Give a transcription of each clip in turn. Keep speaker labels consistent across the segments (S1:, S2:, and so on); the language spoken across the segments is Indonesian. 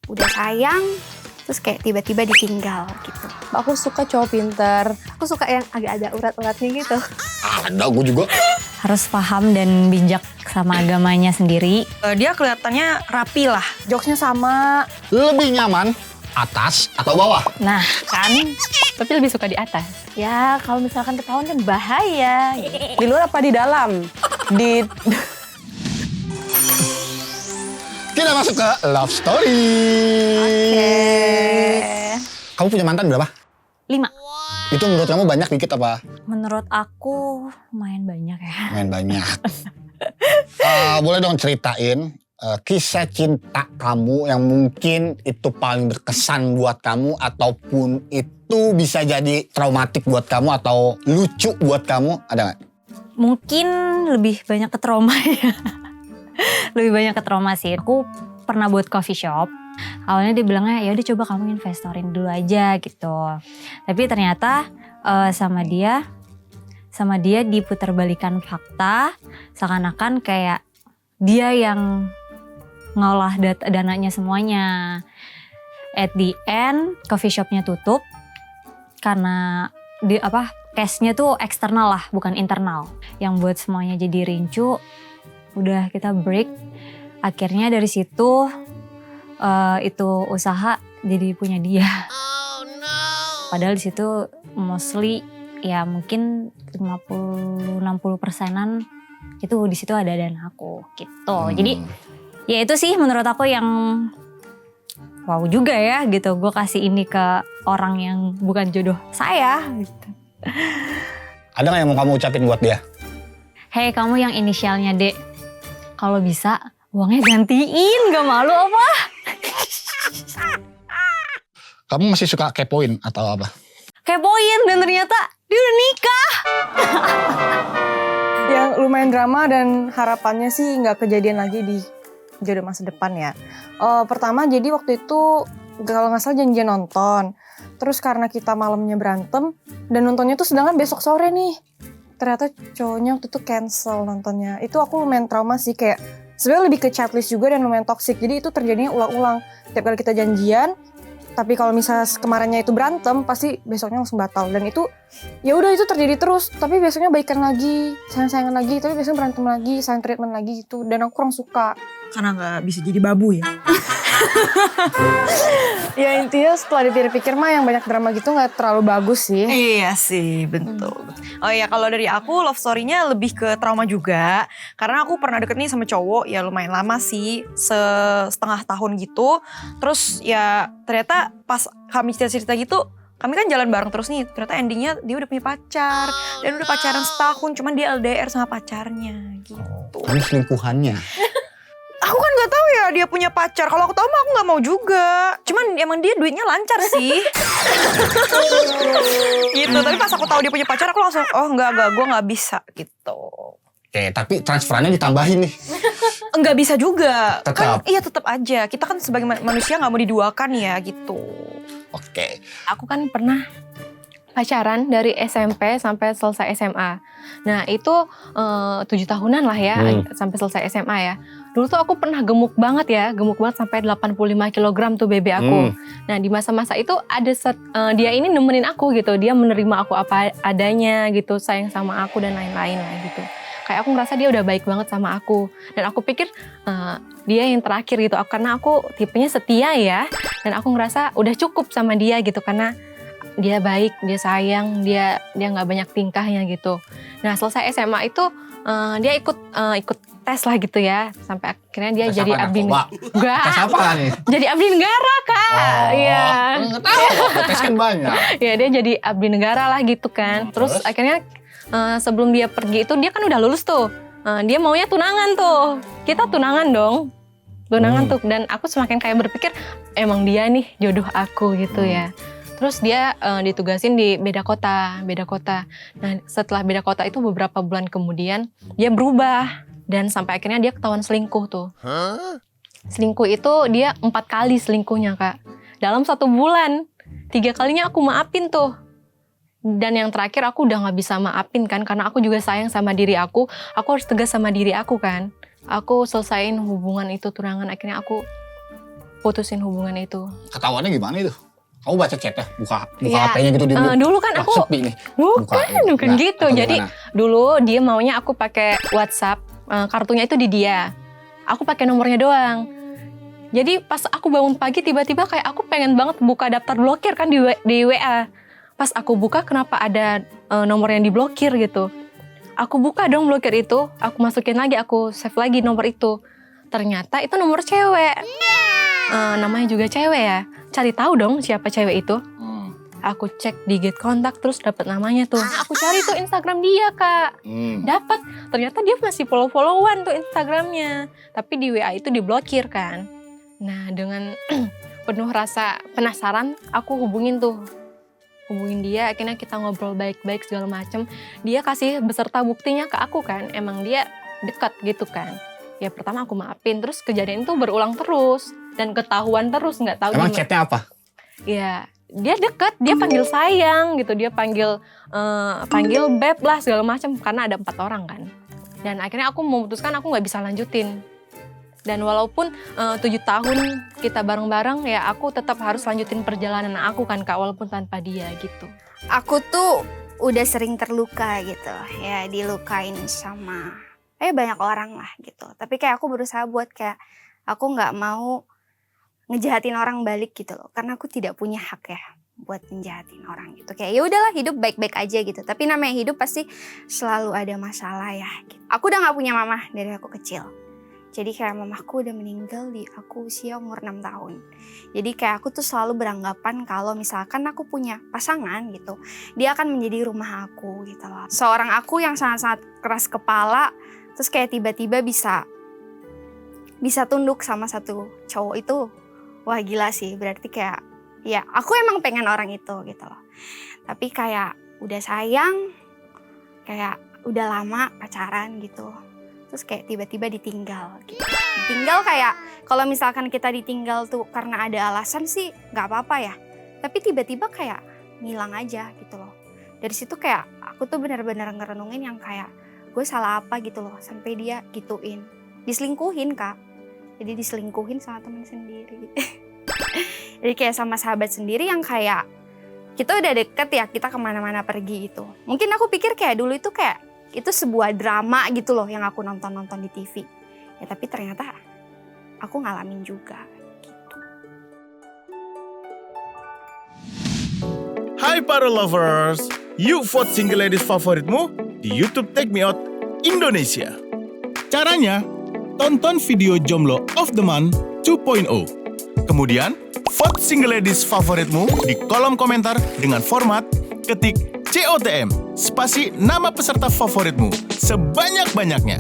S1: udah sayang, terus kayak tiba-tiba ditinggal gitu.
S2: Aku suka cowok pintar.
S1: Aku suka yang agak ada urat-uratnya gitu.
S3: Ada, gue juga.
S4: Harus paham dan bijak sama agamanya sendiri.
S5: Dia kelihatannya rapi lah.
S2: Jokesnya sama.
S3: Lebih nyaman atas atau bawah?
S4: Nah kan, tapi lebih suka di atas.
S1: Ya kalau misalkan ketahuan kan bahaya.
S2: Di luar apa di dalam?
S3: Kita masuk ke love story. Kamu punya mantan berapa?
S4: 5.
S3: Itu menurut kamu banyak dikit apa?
S4: Menurut aku lumayan banyak ya.
S3: Lumayan banyak. Boleh dong ceritain kisah cinta kamu yang mungkin itu paling berkesan buat kamu ataupun itu bisa jadi traumatik buat kamu atau lucu buat kamu, ada nggak?
S4: Mungkin lebih banyak ke trauma ya. Lebih banyak ke trauma sih. Aku pernah buat coffee shop. Awalnya dia bilangnya ya udah coba kamu investorin dulu aja gitu. Tapi ternyata sama dia diputerbalikan fakta, seakan-akan kayak dia yang ngolah dananya semuanya. At the end coffee shopnya tutup karena cashnya tuh eksternal lah, bukan internal. Yang buat semuanya jadi rincu, udah kita break. Akhirnya dari situ itu usaha jadi punya dia. Oh, no. Padahal di situ mostly ya mungkin 50-60%-an itu di situ ada dana aku gitu. Jadi ya itu sih menurut aku yang wow juga ya gitu. Gue kasih ini ke orang yang bukan jodoh saya gitu.
S3: Ada nggak yang mau kamu ucapin buat dia?
S4: Hey kamu yang inisialnya D, kalau bisa uangnya gantiin, gak malu apa?
S3: Kamu masih suka kepoin atau apa?
S4: Kepoin dan ternyata dia udah nikah.
S2: Yang lumayan drama dan harapannya sih nggak kejadian lagi di jodoh masa depan ya. Pertama jadi waktu itu kalau nggak salah janjian nonton. Terus karena kita malamnya berantem dan nontonnya tuh sedangkan besok sore nih. Ternyata cowoknya waktu itu cancel nontonnya. Itu aku lumayan trauma sih, kayak sebenarnya lebih ke checklist juga dan lumayan toxic. Jadi itu terjadinya ulang-ulang. Tiap kali kita janjian, tapi kalau misalnya kemarinnya itu berantem, pasti besoknya langsung batal. Dan itu ya udah itu terjadi terus. Tapi besoknya baikan lagi, sayang-sayangan lagi, tapi besoknya berantem lagi, sayang treatment lagi gitu. Dan aku kurang suka.
S5: Karena nggak bisa jadi babu ya.
S2: Ya intinya setelah dipikir-pikir mah yang banyak drama gitu gak terlalu bagus sih.
S5: Iya sih, betul. Oh ya, kalau dari aku love story-nya lebih ke trauma juga. Karena aku pernah deket nih sama cowok ya lumayan lama sih, setengah tahun gitu. Terus ya ternyata pas kami cerita-cerita gitu, kami kan jalan bareng terus nih. Ternyata endingnya dia udah punya pacar. Dan udah pacaran setahun, cuman dia LDR sama pacarnya gitu.
S3: Kamu selingkuhannya?
S5: Aku kan gak tahu ya dia punya pacar. Kalau aku tahu mah aku gak mau juga. Cuman emang dia duitnya lancar sih. Gitu. Tapi pas aku tahu dia punya pacar aku langsung enggak, gue gak bisa gitu.
S3: Oke, tapi transferannya ditambahin nih.
S5: Enggak bisa juga.
S3: Tetap.
S5: Kan iya tetap aja. Kita kan sebagai manusia gak mau diduakan ya gitu.
S3: Oke.
S6: Aku kan pernah pacaran dari SMP sampai selesai SMA. Nah itu 7 tahunan lah ya sampai selesai SMA ya. Dulu tuh aku pernah gemuk banget sampai 85 kg tuh BB aku. Nah di masa-masa itu ada dia ini nemenin aku gitu, dia menerima aku apa adanya gitu, sayang sama aku dan lain-lain lah gitu. Kayak aku ngerasa dia udah baik banget sama aku. Dan aku pikir dia yang terakhir gitu, karena aku tipenya setia ya. Dan aku ngerasa udah cukup sama dia gitu, karena dia baik, dia sayang, dia nggak banyak tingkahnya gitu. Nah selesai SMA itu dia ikut tes lah gitu ya, sampai akhirnya dia
S3: Tes
S6: jadi
S3: apa,
S6: abdi.
S3: narkoba? Tes apa nih?
S6: Jadi abdi negara kak. Iya.
S3: Nggak tahu, tes kan banyak.
S6: Ya dia jadi abdi negara lah gitu kan. Terus akhirnya sebelum dia pergi itu dia kan udah lulus tuh. Dia maunya tunangan tuh. Kita tunangan dong. Tunangan tuh, dan aku semakin kayak berpikir emang dia nih jodoh aku gitu ya. Terus dia ditugasin di beda kota. Nah setelah beda kota itu beberapa bulan kemudian dia berubah. Dan sampai akhirnya dia ketahuan selingkuh tuh. Selingkuh itu dia 4 kali selingkuhnya kak. Dalam 1 bulan. 3 kalinya aku maafin tuh. Dan yang terakhir aku udah gak bisa maafin kan. Karena aku juga sayang sama diri aku. Aku harus tegas sama diri aku kan. Aku selesain hubungan itu tunangan. Akhirnya aku putusin hubungan itu.
S3: Ketahuannya gimana itu? Kamu baca chatnya? Buka
S6: Ya,
S3: HP-nya gitu di
S6: dulu kan
S3: Wah,
S6: aku
S3: sepi nih.
S6: bukan
S3: Nah,
S6: gitu.
S3: atau
S6: Jadi
S3: gimana?
S6: dulu dia maunya aku pakai WhatsApp, kartunya itu di dia. Aku pakai nomornya doang. Jadi pas aku bangun pagi tiba-tiba kayak aku pengen banget buka daftar blokir kan di WA. Pas aku buka kenapa ada nomor yang diblokir gitu. Aku buka dong blokir itu, aku masukin lagi, aku save lagi nomor itu. Ternyata itu nomor cewek. Namanya juga cewek ya. Cari tahu dong siapa cewek itu. Aku cek di get kontak terus dapat namanya tuh. Aku cari tuh Instagram dia, Kak. Dapat. Ternyata dia masih follow-followan tuh Instagramnya. Tapi di WA itu diblokir kan. Nah, dengan penuh rasa penasaran, aku hubungin dia, akhirnya kita ngobrol baik-baik segala macem. Dia kasih beserta buktinya ke aku kan, emang dia dekat gitu kan. Ya pertama aku maafin, terus kejadian itu berulang terus dan ketahuan terus, nggak tahu
S3: Emang
S6: gimana.
S3: chatnya apa?
S6: Ya dia dekat, dia panggil sayang gitu, dia panggil beb lah segala macam karena ada 4 orang kan. Dan akhirnya aku memutuskan aku nggak bisa lanjutin. Dan walaupun 7 tahun kita bareng-bareng, ya aku tetap harus lanjutin perjalanan aku kan Kak, walaupun tanpa dia gitu.
S1: Aku tuh udah sering terluka gitu, ya dilukain sama banyak orang lah gitu. Tapi kayak aku berusaha buat kayak aku nggak mau ngejahatin orang balik gitu loh, karena aku tidak punya hak ya buat ngejahatin orang gitu. Kayak ya udahlah, hidup baik-baik aja gitu. Tapi namanya hidup pasti selalu ada masalah ya. Gitu. Aku udah nggak punya mama dari aku kecil. Jadi kayak mamaku udah meninggal di aku usia umur 6 tahun. Jadi kayak aku tuh selalu beranggapan kalau misalkan aku punya pasangan gitu, dia akan menjadi rumah aku gitu loh. Seorang aku yang sangat-sangat keras kepala, terus kayak tiba-tiba bisa tunduk sama satu cowok itu. Wah gila sih, berarti kayak ya aku emang pengen orang itu gitu loh. Tapi kayak udah sayang, kayak udah lama pacaran gitu. Terus kayak tiba-tiba ditinggal gitu. Ditinggal kayak kalau misalkan kita ditinggal tuh karena ada alasan sih gak apa-apa ya. Tapi tiba-tiba kayak ngilang aja gitu loh. Dari situ kayak aku tuh benar-benar ngerenungin yang kayak gue salah apa gitu loh sampai dia gituin. Diselingkuhin Kak. Jadi diselingkuhin sama teman sendiri. Jadi kayak sama sahabat sendiri yang kayak kita udah deket ya, kita kemana-mana pergi gitu. Mungkin aku pikir kayak dulu itu kayak itu sebuah drama gitu loh yang aku nonton-nonton di TV. Ya tapi ternyata aku ngalamin juga gitu.
S7: Hai para lovers, yuk vote single ladies favoritmu di YouTube Take Me Out Indonesia. Caranya, tonton video Jomblo of the Month 2.0. Kemudian, vote single ladies favoritmu di kolom komentar dengan format ketik COTM, spasi nama peserta favoritmu, sebanyak-banyaknya.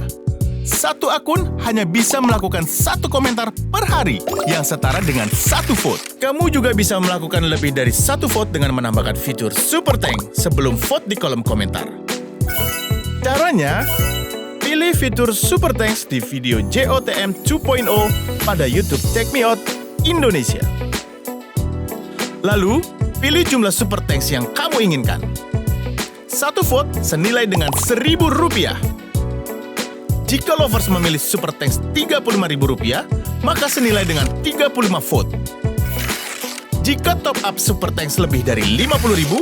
S7: Satu akun hanya bisa melakukan 1 komentar per hari, yang setara dengan 1 vote. Kamu juga bisa melakukan lebih dari 1 vote dengan menambahkan fitur Super Tank sebelum vote di kolom komentar. Caranya, pilih fitur Super Thanks di video JOTM 2.0 pada YouTube Take Me Out Indonesia. Lalu, pilih jumlah Super Thanks yang kamu inginkan. 1 vote senilai dengan Rp1.000. Jika lovers memilih Super Thanks Rp35.000, maka senilai dengan 35 vote. Jika top up Super Thanks lebih dari Rp50.000,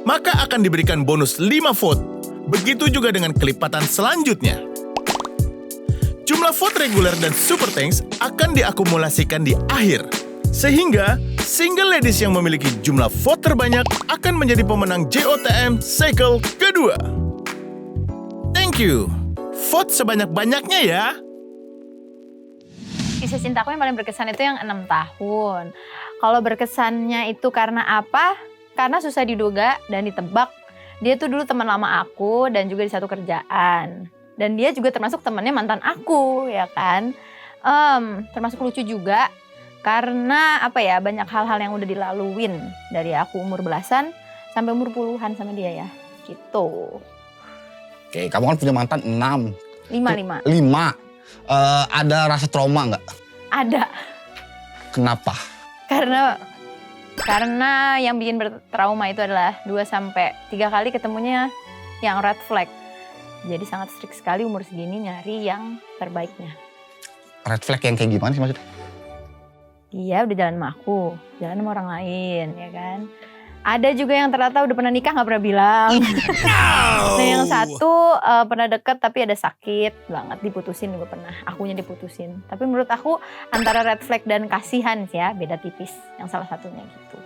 S7: maka akan diberikan bonus 5 vote. Begitu juga dengan kelipatan selanjutnya. Jumlah vote reguler dan Super Thanks akan diakumulasikan di akhir. Sehingga, single ladies yang memiliki jumlah vote terbanyak akan menjadi pemenang JOTM cycle kedua. Thank you. Vote sebanyak-banyaknya ya.
S4: Kisah cintaku yang paling berkesan itu yang 6 tahun. Kalau berkesannya itu karena apa? Karena susah diduga dan ditebak. Dia tuh dulu teman lama aku dan juga di satu kerjaan. Dan dia juga termasuk temannya mantan aku, ya kan? Termasuk lucu juga. Karena apa ya, banyak hal-hal yang udah dilaluin dari aku umur belasan sampai umur puluhan sama dia ya, gitu.
S3: Oke, kamu kan punya mantan 6.
S4: 5.
S3: 5. Ada rasa trauma nggak?
S4: Ada.
S3: Kenapa?
S4: Karena yang bikin bertrauma itu adalah 2-3 kali ketemunya yang red flag. Jadi sangat strict sekali umur segini nyari yang terbaiknya.
S3: Red flag yang kayak gimana sih maksudnya?
S4: dia udah jalan sama aku, jalan sama orang lain, ya kan. Ada juga yang ternyata udah pernah nikah gak pernah bilang. Nah yang satu pernah deket tapi ada sakit banget, diputusin juga pernah. Akunya diputusin. Tapi menurut aku antara red flag dan kasihan sih ya, beda tipis. Yang salah satunya gitu.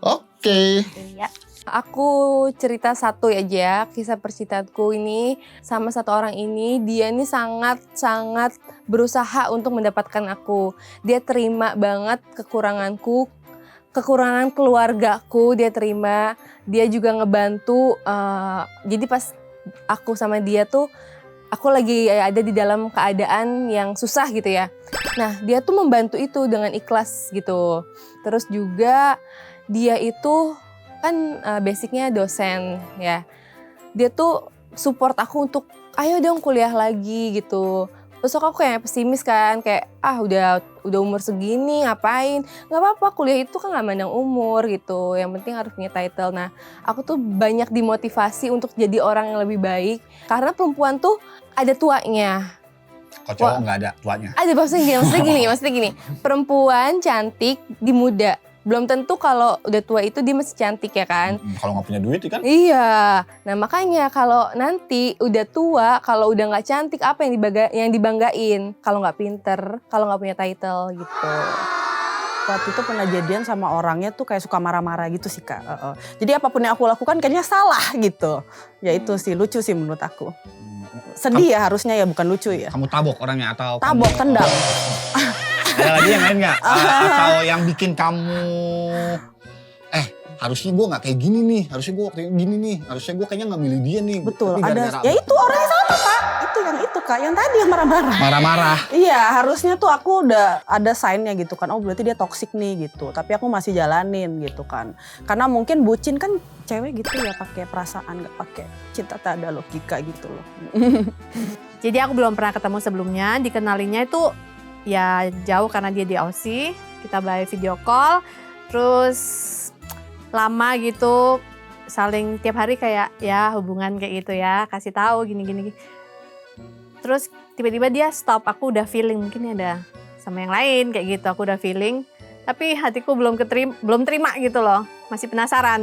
S3: Oke.
S4: Iya.
S6: Aku cerita satu aja, kisah percintaanku ini sama satu orang ini. Dia ini sangat berusaha untuk mendapatkan aku. Dia terima banget kekuranganku, kekurangan keluargaku dia terima. Dia juga ngebantu. Jadi pas aku sama dia tuh, aku lagi ada di dalam keadaan yang susah gitu ya. Nah dia tuh membantu itu dengan ikhlas gitu. Terus juga dia itu kan basicnya dosen ya. Dia tuh support aku untuk ayo dong kuliah lagi gitu. Terus aku kayak pesimis kan, kayak udah umur segini ngapain, nggak apa-apa kuliah itu kan nggak mandang umur gitu, yang penting harus punya title. Nah aku tuh banyak dimotivasi untuk jadi orang yang lebih baik, karena perempuan tuh ada tuanya.
S3: Kok cowok nggak ada tuanya?
S6: Ada maksudnya gini, perempuan cantik di muda. Belum tentu kalau udah tua itu dia masih cantik ya kan.
S3: Kalau nggak punya duit kan?
S6: Iya, nah makanya kalau nanti udah tua, kalau udah nggak cantik apa yang dibanggain? Kalau nggak pinter, kalau nggak punya title gitu.
S8: Waktu itu pernah jadian sama orangnya tuh kayak suka marah-marah gitu sih Kak. Jadi apapun yang aku lakukan kayaknya salah gitu. Ya itu sih lucu sih menurut aku. Sedih ya harusnya ya, bukan lucu ya.
S3: Kamu tabok orangnya atau?
S8: Tabok, tendang.
S3: Ada lagi yang lain nggak? Atau yang bikin kamu harusnya gue nggak kayak gini nih, harusnya gue waktu gini nih, harusnya gue kayaknya nggak milih dia nih.
S8: Betul,
S3: tapi
S8: ada. Ya itu orangnya sama Kak. Itu Kak, yang tadi yang marah-marah.
S3: Marah-marah.
S8: Iya, harusnya tuh aku udah ada sign-nya gitu kan. Oh berarti dia toksik nih gitu. Tapi aku masih jalanin gitu kan. Karena mungkin bucin kan cewek gitu ya, pakai perasaan, nggak pakai cinta, tak ada logika gitu loh.
S9: Jadi aku belum pernah ketemu sebelumnya, dikenalinya itu ya jauh karena dia di Aussie, kita by video call, terus lama gitu, saling tiap hari kayak ya hubungan kayak gitu ya, kasih tahu gini-gini. Terus tiba-tiba dia stop, aku udah feeling mungkin ada sama yang lain kayak gitu, aku udah feeling, tapi hatiku belum terima gitu loh, masih penasaran.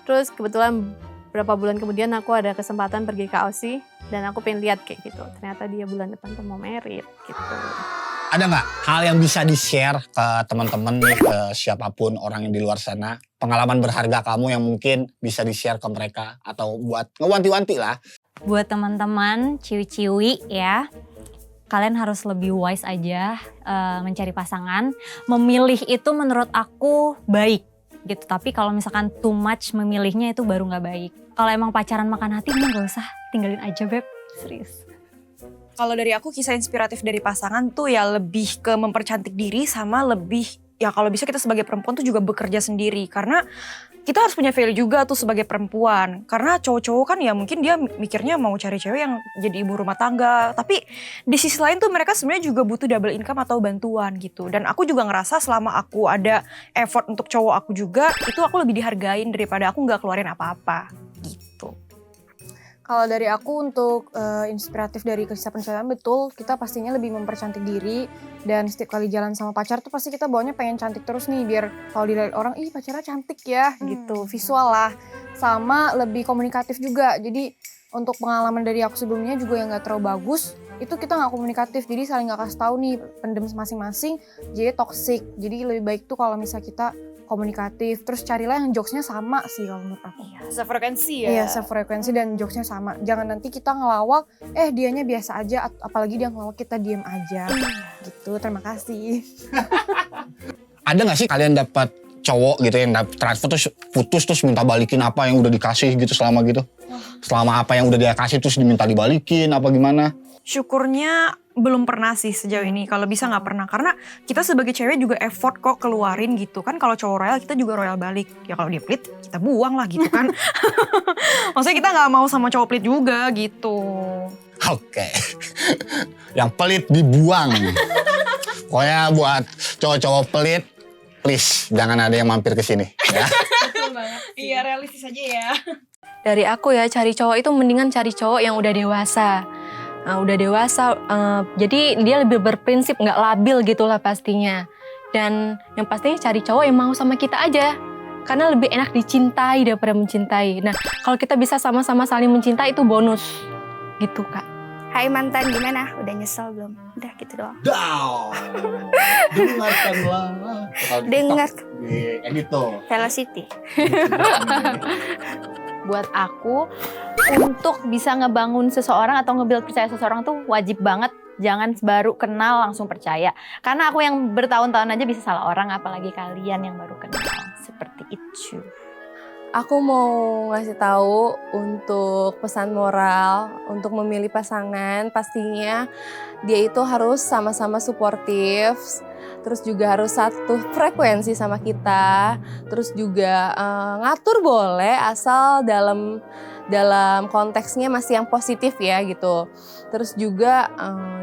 S9: Terus kebetulan beberapa bulan kemudian aku ada kesempatan pergi ke Aussie dan aku pengen lihat kayak gitu. Ternyata dia bulan depan tuh mau married gitu.
S3: Ada nggak hal yang bisa di-share ke teman-teman nih, ke siapapun orang yang di luar sana, pengalaman berharga kamu yang mungkin bisa di-share ke mereka atau buat ngewanti-wanti lah?
S4: Buat teman-teman ciwi-ciwi ya, kalian harus lebih wise aja mencari pasangan. Memilih itu menurut aku baik gitu, tapi kalau misalkan too much memilihnya itu baru nggak baik. Kalau emang pacaran makan hati, emang gak usah, tinggalin aja beb, serius.
S5: Kalau dari aku kisah inspiratif dari pasangan tuh ya lebih ke mempercantik diri sama lebih ya kalau bisa kita sebagai perempuan tuh juga bekerja sendiri. Karena kita harus punya value juga tuh sebagai perempuan. Karena cowok-cowok kan ya mungkin dia mikirnya mau cari cewek yang jadi ibu rumah tangga. Tapi di sisi lain tuh mereka sebenarnya juga butuh double income atau bantuan gitu. Dan aku juga ngerasa selama aku ada effort untuk cowok aku juga, itu aku lebih dihargain daripada aku gak keluarin apa-apa gitu.
S2: Kalau dari aku untuk inspiratif dari kisah percintaan, betul kita pastinya lebih mempercantik diri. Dan setiap kali jalan sama pacar tuh pasti kita bawanya pengen cantik terus nih, biar kalau dilihat orang, ih pacarnya cantik ya gitu, visual lah. Sama lebih komunikatif juga, jadi untuk pengalaman dari aku sebelumnya juga yang gak terlalu bagus, itu kita gak komunikatif, jadi saling gak kasih tahu nih pendem masing-masing, jadi toxic. Jadi lebih baik tuh kalau misalnya kita komunikatif, terus carilah yang jokesnya sama sih kalau menurut aku.
S5: Sefrekuensi ya.
S2: Iya, sefrekuensi dan jokesnya sama. Jangan nanti kita ngelawak, dianya biasa aja, apalagi dia ngelawak kita diem aja. Gitu, terima kasih.
S3: Ada gak sih kalian dapat cowok gitu yang transfer terus putus terus minta balikin apa yang udah dikasih gitu selama gitu? Selama apa yang udah dia kasih terus diminta dibalikin apa gimana?
S5: Syukurnya belum pernah sih sejauh ini. Kalau bisa nggak pernah. Karena kita sebagai cewek juga effort kok keluarin gitu kan. Kalau cowok royal kita juga royal balik. Ya kalau dia pelit kita buang lah gitu kan. Maksudnya kita nggak mau sama cowok pelit juga gitu.
S3: Oke. Yang pelit dibuang. Pokoknya buat cowok-cowok pelit, please jangan ada yang mampir ke sini ya.
S5: Iya realistis aja ya.
S6: Dari aku ya, cari cowok itu mendingan cari cowok yang udah dewasa. udah dewasa, jadi dia lebih berprinsip, nggak labil gitulah pastinya. Dan yang pastinya cari cowok yang mau sama kita aja, karena lebih enak dicintai daripada mencintai. Nah, kalau kita bisa sama-sama saling mencintai itu bonus, gitu Kak.
S1: Hai mantan, gimana? Udah nyesel belum? Udah gitu doang.
S3: Down. Dengarkanlah.
S1: Dengar.
S3: Edit tuh.
S1: Velocity.
S9: Buat aku, untuk bisa ngebangun seseorang atau nge-build percaya seseorang tuh wajib banget. Jangan baru kenal langsung percaya. Karena aku yang bertahun-tahun aja bisa salah orang, apalagi kalian yang baru kenal. Seperti itu.
S6: Aku mau ngasih tahu untuk pesan moral untuk memilih pasangan, pastinya dia itu harus sama-sama suportif, terus juga harus satu frekuensi sama kita, terus juga ngatur boleh asal dalam konteksnya masih yang positif ya gitu. Terus juga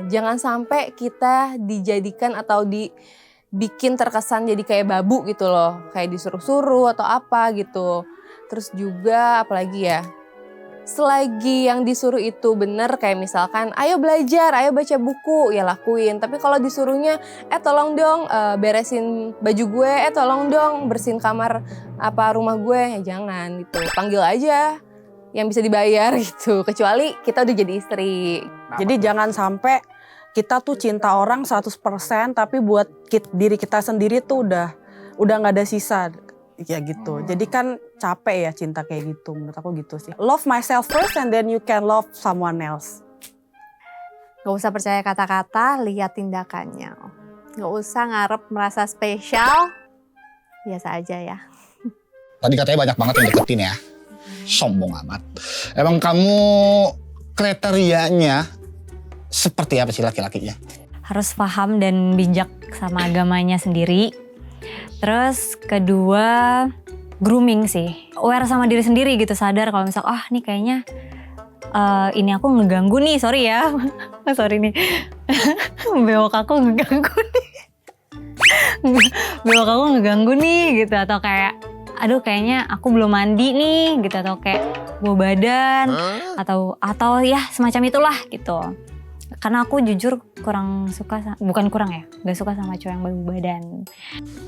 S6: jangan sampai kita dijadikan atau dibikin terkesan jadi kayak babu gitu loh, kayak disuruh-suruh atau apa gitu. Terus juga apalagi ya, selagi yang disuruh itu bener, kayak misalkan ayo belajar, ayo baca buku, ya lakuin. Tapi kalau disuruhnya tolong dong beresin baju gue, tolong dong bersihin kamar rumah gue, ya jangan gitu. Panggil aja yang bisa dibayar gitu, kecuali kita udah jadi istri.
S8: Jadi jangan sampai kita tuh cinta orang 100% tapi buat diri kita sendiri tuh udah nggak ada sisa. Ya gitu. Jadi kan capek ya cinta kayak gitu. Menurut aku gitu sih. Love myself first and then you can love someone else.
S9: Gak usah percaya kata-kata, lihat tindakannya. Gak usah ngarep merasa spesial, biasa aja ya.
S3: Tadi katanya banyak banget yang deketin ya. Sombong amat. Emang kamu kriterianya seperti apa sih laki-lakinya?
S4: Harus paham dan bijak sama agamanya sendiri. Terus kedua, grooming sih. Aware sama diri sendiri gitu, sadar kalau misal nih kayaknya ini aku ngeganggu nih, sorry ya. Sorry nih. Bewok aku ngeganggu nih. Bewok aku ngeganggu nih gitu, atau kayak aduh kayaknya aku belum mandi nih gitu, atau kayak bau badan atau ya semacam itulah gitu. Karena aku jujur kurang suka, bukan kurang ya, gak suka sama cowok yang bau badan.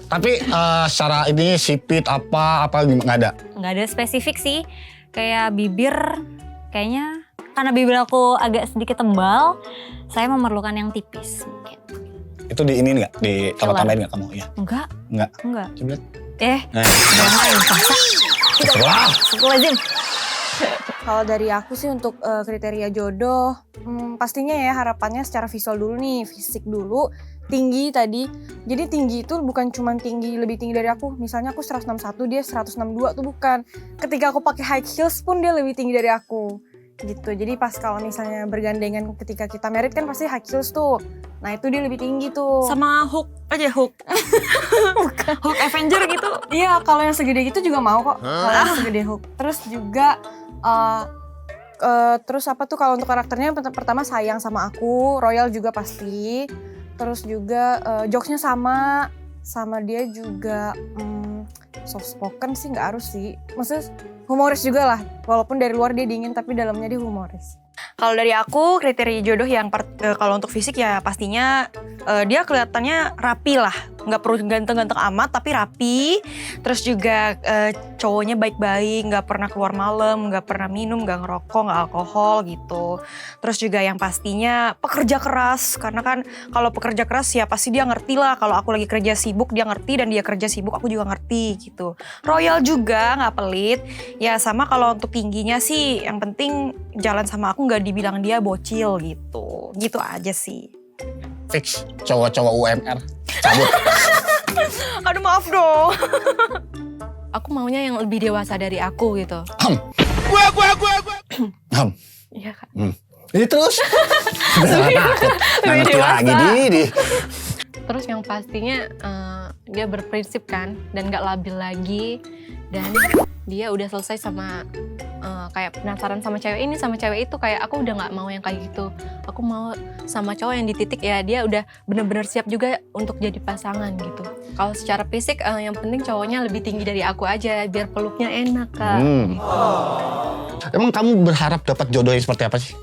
S3: Tapi secara ini sipit apa nggak ada?
S4: Nggak ada spesifik sih, kayak bibir kayaknya karena bibir aku agak sedikit tebal, saya memerlukan yang tipis mungkin.
S3: Itu di ini nggak? Di tambah-tambahin nggak kamu? Ya.
S4: Enggak.
S3: Coba lihat.
S4: Udah main paksa.
S3: Terserah.
S4: Lazim.
S2: Kalau dari aku sih untuk kriteria jodoh, pastinya ya harapannya secara visual dulu nih, fisik dulu, tinggi tadi. Jadi tinggi itu bukan cuma lebih tinggi dari aku. Misalnya aku 161, dia 162 tuh bukan. Ketika aku pakai high heels pun dia lebih tinggi dari aku. Gitu. Jadi pas kalau misalnya bergandengan ketika kita married kan pasti high heels tuh. Nah itu dia lebih tinggi tuh.
S5: Sama Hulk aja, Hulk. Hulk Avenger gitu.
S2: Iya, kalau yang segede gitu juga mau kok. Kalau yang segede Hulk. Terus juga terus apa tuh kalau untuk karakternya pertama sayang sama aku, royal juga pasti. Terus juga jokesnya sama dia juga soft spoken sih nggak harus sih. Maksudnya humoris juga lah. Walaupun dari luar dia dingin tapi dalamnya dia humoris.
S5: Kalau dari aku kriteria jodoh yang kalau untuk fisik ya pastinya dia kelihatannya rapi lah, nggak perlu ganteng-ganteng amat tapi rapi. Terus juga cowoknya baik-baik, nggak pernah keluar malam, nggak pernah minum, nggak ngerokok, nggak alkohol gitu. Terus juga yang pastinya pekerja keras, karena kan kalau pekerja keras ya pasti dia ngerti lah. Kalau aku lagi kerja sibuk dia ngerti, dan dia kerja sibuk aku juga ngerti gitu. Royal juga, nggak pelit. Ya sama kalau untuk tingginya sih yang penting jalan sama aku nggak dibilang dia bocil gitu. Gitu aja sih.
S3: Fix cowok-cowok UMR cabut.
S5: Aduh maaf dong.
S6: Aku maunya yang lebih dewasa dari aku gitu. Iya Kak.
S3: Ini terus. Udah takut. Nggak ngerti lagi di.
S6: Terus yang pastinya dia berprinsip kan, dan gak labil lagi, dan dia udah selesai sama kayak penasaran sama cewek ini sama cewek itu. Kayak aku udah gak mau yang kayak gitu, aku mau sama cowok yang di titik ya dia udah bener-bener siap juga untuk jadi pasangan gitu. Kalau secara fisik yang penting cowoknya lebih tinggi dari aku aja biar peluknya enak Kak.
S3: Emang kamu berharap dapat jodoh yang seperti apa sih?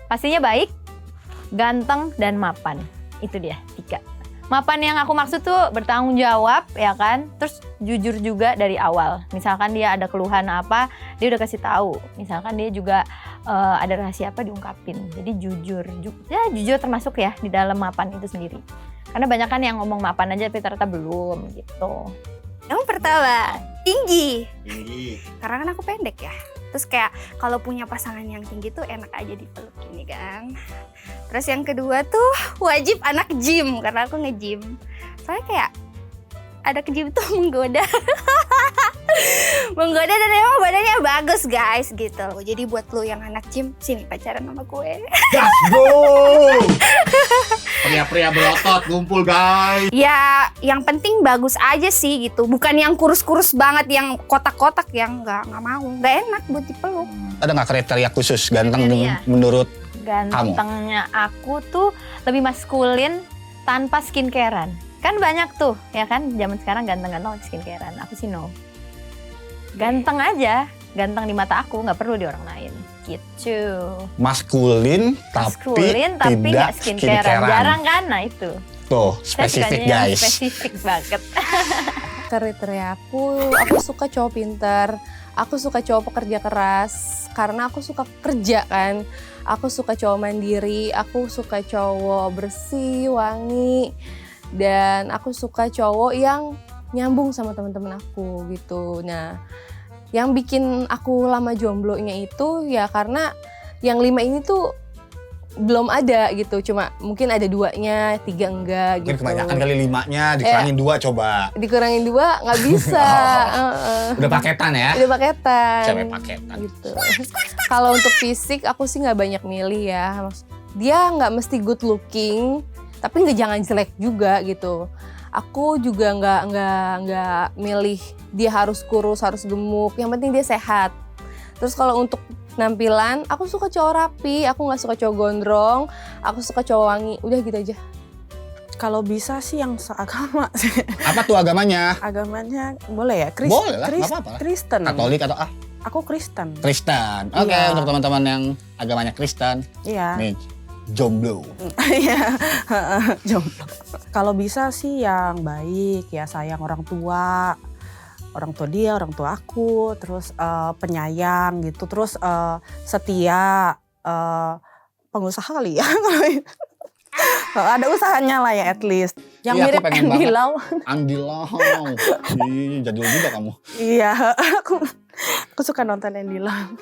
S10: Pastinya baik, ganteng, dan mapan. Itu dia 3. Mapan yang aku maksud tuh bertanggung jawab ya kan, terus jujur juga dari awal. Misalkan dia ada keluhan apa, dia udah kasih tahu. Misalkan dia juga ada rahasia apa diungkapin. Jadi jujur, jujur termasuk ya di dalam mapan itu sendiri. Karena banyak kan yang ngomong mapan aja tapi ternyata belum gitu.
S1: Yang pertama, tinggi. Karena kan aku pendek ya. Terus kayak kalau punya pasangan yang tinggi tuh enak aja dipeluk gini kan. Terus yang kedua tuh wajib anak gym karena aku nge-gym. Soalnya kayak anak gym tuh menggoda. Menggoda dan emang badannya bagus guys gitu. Jadi buat lo yang anak gym, sini pacaran sama gue.
S3: Let's go! Pria-pria berotot ngumpul guys.
S1: Ya yang penting bagus aja sih gitu. Bukan yang kurus-kurus banget, yang kotak-kotak, yang nggak mau. Nggak enak buat dipeluk.
S3: Ada nggak kriteria khusus ganteng
S10: Kriteria.
S3: menurut
S10: Gantengnya aku tuh lebih maskulin tanpa skincarean. Kan banyak tuh ya kan, zaman sekarang ganteng-ganteng skincarean. Aku sih no. Ganteng aja, ganteng di mata aku, nggak perlu di orang lain. Gitu.
S3: maskulin
S10: Maskulin
S3: tapi tidak
S10: nggak skincarean. Jarang kan, nah itu.
S3: Tuh,
S10: Saya
S3: spesifik
S10: sukanya yang
S3: guys.
S10: Spesifik banget.
S6: Kriteria aku suka cowok pintar, aku suka cowok pekerja keras, karena aku suka kerja kan. Aku suka cowok mandiri, aku suka cowok bersih, wangi, dan aku suka cowok yang nyambung sama teman-teman aku gitu. Nah, yang bikin aku lama jomblonya itu ya karena yang 5 ini tuh belum ada gitu, cuma mungkin ada 2-nya, 3 enggak
S3: Mungkin
S6: gitu.
S3: kebanyakan kali 5-nya dikurangin 2 coba.
S6: Dikurangin 2 nggak bisa.
S3: Udah paketan ya?
S6: Udah paketan.
S3: Cewek paketan.
S6: Gitu. Kalau untuk fisik aku sih nggak banyak milih ya. Dia nggak mesti good looking, tapi nggak jangan jelek juga gitu. Aku juga nggak milih dia harus kurus, harus gemuk. Yang penting dia sehat. Terus kalau untuk penampilan, aku suka cowok rapi, aku nggak suka cowok gondrong, aku suka cowok wangi. Udah gitu aja.
S8: Kalau bisa sih yang seagama sih.
S3: Apa tuh agamanya?
S8: Agamanya boleh ya?
S3: Boleh lah, nggak apa-apa lah.
S8: Kristen.
S3: Katolik atau
S8: Aku Kristen.
S3: Kristen. Oke,
S8: Iya.
S3: untuk teman-teman yang agamanya Kristen,
S8: Iya.
S3: nih jomblo.
S8: Iya. Jomblo. Kalau bisa sih yang baik ya, sayang orang tua dia, orang tua aku, terus penyayang gitu, terus setia, pengusaha kali ya. Ada usahanya lah ya at least. Yang
S3: Iya, aku
S8: mirip
S3: pengen
S8: Andy
S3: banget.
S8: Lau.
S3: Andy Lau. Ih, jadul juga kamu.
S8: Iya, aku suka nonton Andy Lau.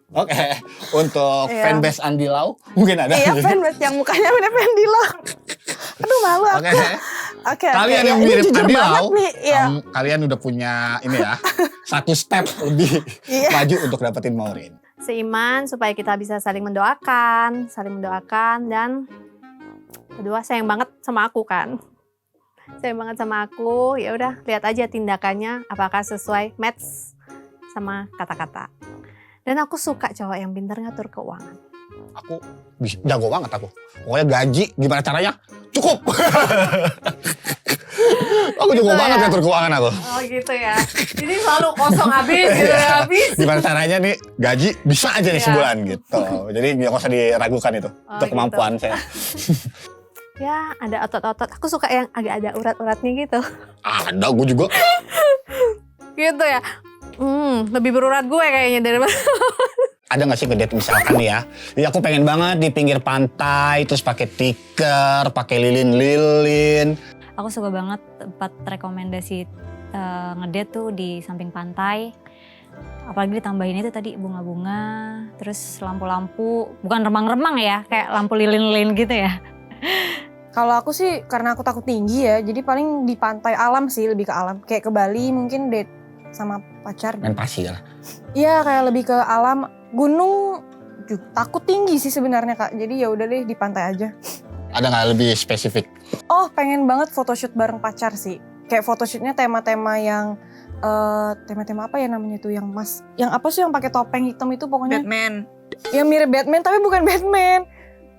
S3: Oke, untuk
S8: Iya.
S3: fanbase Andy Lau mungkin ada.
S8: Iya, fanbase yang mukanya mirip Andy Lau. Aduh malu aku.
S3: Oke.
S8: Oke,
S3: Kalian yang
S8: ini
S3: mirip
S8: jujur
S3: Andy
S8: banget
S3: Lau,
S8: nih, ya.
S3: kalian udah punya ini ya, satu step lebih
S8: Iya.
S3: maju untuk dapetin Maureen.
S9: Seiman supaya kita bisa saling mendoakan dan kedua sayang banget sama aku kan. Sayang banget sama aku, ya udah lihat aja tindakannya apakah sesuai match sama kata-kata. Dan aku suka cowok yang pintar ngatur keuangan.
S3: Aku jago banget aku. Pokoknya gaji gimana caranya cukup. Aku jago
S9: Gitu
S3: banget
S9: ya?
S3: ngatur keuangan aku.
S9: Oh gitu ya. Ini selalu kosong habis gitu ya, habis.
S3: Gimana caranya nih gaji bisa aja nih
S9: Iya.
S3: sebulan gitu. Jadi nggak usah diragukan itu.
S9: Oh,
S3: Itu kemampuan
S9: gitu.
S3: saya.
S9: Ya, ada otot-otot. Aku suka yang agak ada urat-uratnya gitu.
S3: Ada gue juga.
S9: Gitu ya. Lebih berurat gue kayaknya daripada
S3: Ada nggak sih ngedate misalkan nih ya? Jadi aku pengen banget di pinggir pantai terus pakai tikar, pakai lilin-lilin.
S4: Aku suka banget tempat rekomendasi ngedate tuh di samping pantai. Apalagi ditambahin itu tadi bunga-bunga, terus lampu-lampu, bukan remang-remang ya, kayak lampu lilin-lilin gitu ya.
S2: Kalau aku sih karena aku takut tinggi ya, jadi paling di pantai alam sih, lebih ke alam. Kayak ke Bali mungkin date sama pacar.
S3: Main pasir.
S2: Iya, kayak lebih ke alam. Gunung takut tinggi sih sebenarnya Kak. Jadi ya udah deh di pantai aja.
S3: Ada nggak lebih spesifik?
S2: Oh, pengen banget photoshoot bareng pacar sih. Kayak photoshootnya tema-tema yang tema-tema apa ya namanya tuh yang apa sih yang pakai topeng hitam itu pokoknya.
S5: Batman.
S2: Yang mirip Batman tapi bukan Batman.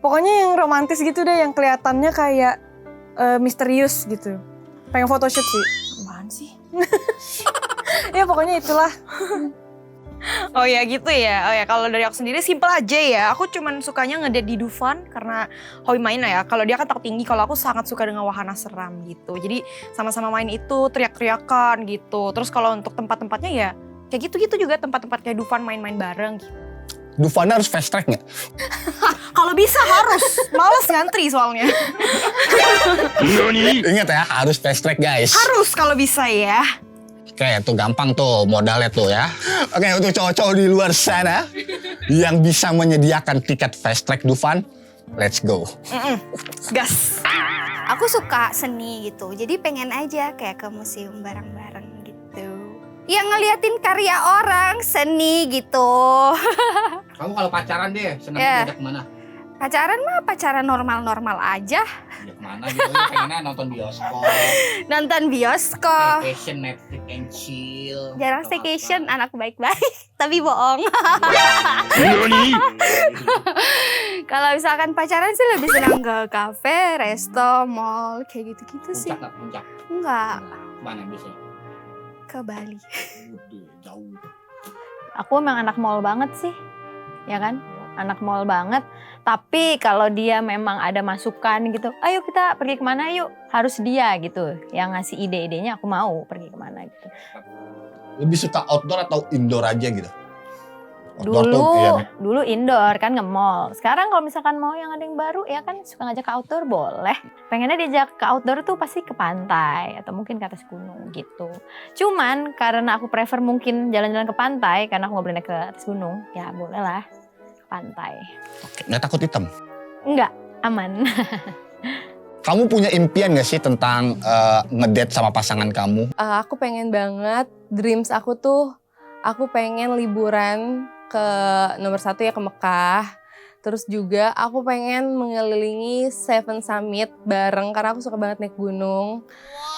S2: Pokoknya yang romantis gitu deh, yang kelihatannya kayak misterius gitu. Pengen photoshoot sih. Apaan sih? Ya pokoknya itulah.
S5: Oh ya gitu ya. Oh ya kalau dari aku sendiri simple aja ya. Aku cuman sukanya ngedate di Dufan karena hobi main ya. Kalau dia kan takut tinggi, kalau aku sangat suka dengan wahana seram gitu. Jadi sama-sama main itu teriak-teriakan gitu. Terus kalau untuk tempat-tempatnya ya kayak gitu-gitu juga, tempat-tempat kayak Dufan main-main bareng gitu.
S3: Dufana harus fast track nggak?
S5: Kalau bisa harus, males ngantri soalnya.
S3: Ingat ya, harus fast track guys.
S5: Harus kalau bisa ya.
S3: Oke, itu gampang tuh modalnya tuh ya. Oke, untuk cowok-cowok di luar sana yang bisa menyediakan tiket fast track Dufan, let's go.
S5: Gas.
S1: Aku suka seni gitu, jadi pengen aja kayak ke museum bareng-bareng gitu. Yang ngeliatin karya orang, seni gitu.
S3: Kamu kalau pacaran deh, senang
S1: Ya.
S3: ngajak kemana?
S1: Pacaran mah pacaran normal-normal aja.
S3: Ngajak kemana gitu, pengennya nonton bioskop,
S1: Nonton bioskop.
S3: staycation, Netflix and chill.
S1: Jarang staycation, anak baik-baik, tapi bohong. Kalau misalkan pacaran sih lebih senang ke kafe, resto, mall, kayak gitu-gitu sih.
S3: Puncak nggak? Puncak?
S1: Enggak,
S3: Mana biasanya?
S1: ke Bali.
S3: Udah, jauh.
S10: Aku emang anak mall banget sih, ya kan? Anak mall banget. Tapi kalau dia memang ada masukan gitu, ayo kita pergi kemana yuk, harus dia gitu yang ngasih ide-idenya, aku mau pergi kemana gitu.
S3: Lebih suka outdoor atau indoor aja gitu? Outdoor tuh, iya.
S10: Dulu indoor kan nge-mall. Sekarang kalau misalkan mau yang ada yang baru ya kan suka ngajak ke outdoor boleh. Pengennya diajak ke outdoor tuh pasti ke pantai atau mungkin ke atas gunung gitu. Cuman karena aku prefer mungkin jalan-jalan ke pantai karena aku nggak boleh naik ke atas gunung, ya boleh lah ke pantai.
S3: Oke, nggak takut hitam?
S10: Enggak, aman.
S3: Kamu punya impian gak sih tentang ngedate sama pasangan kamu?
S6: Aku pengen banget, dreams aku tuh, aku pengen liburan ke nomor 1 ya ke Mekah. Terus juga aku pengen mengelilingi Seven Summit bareng karena aku suka banget naik gunung.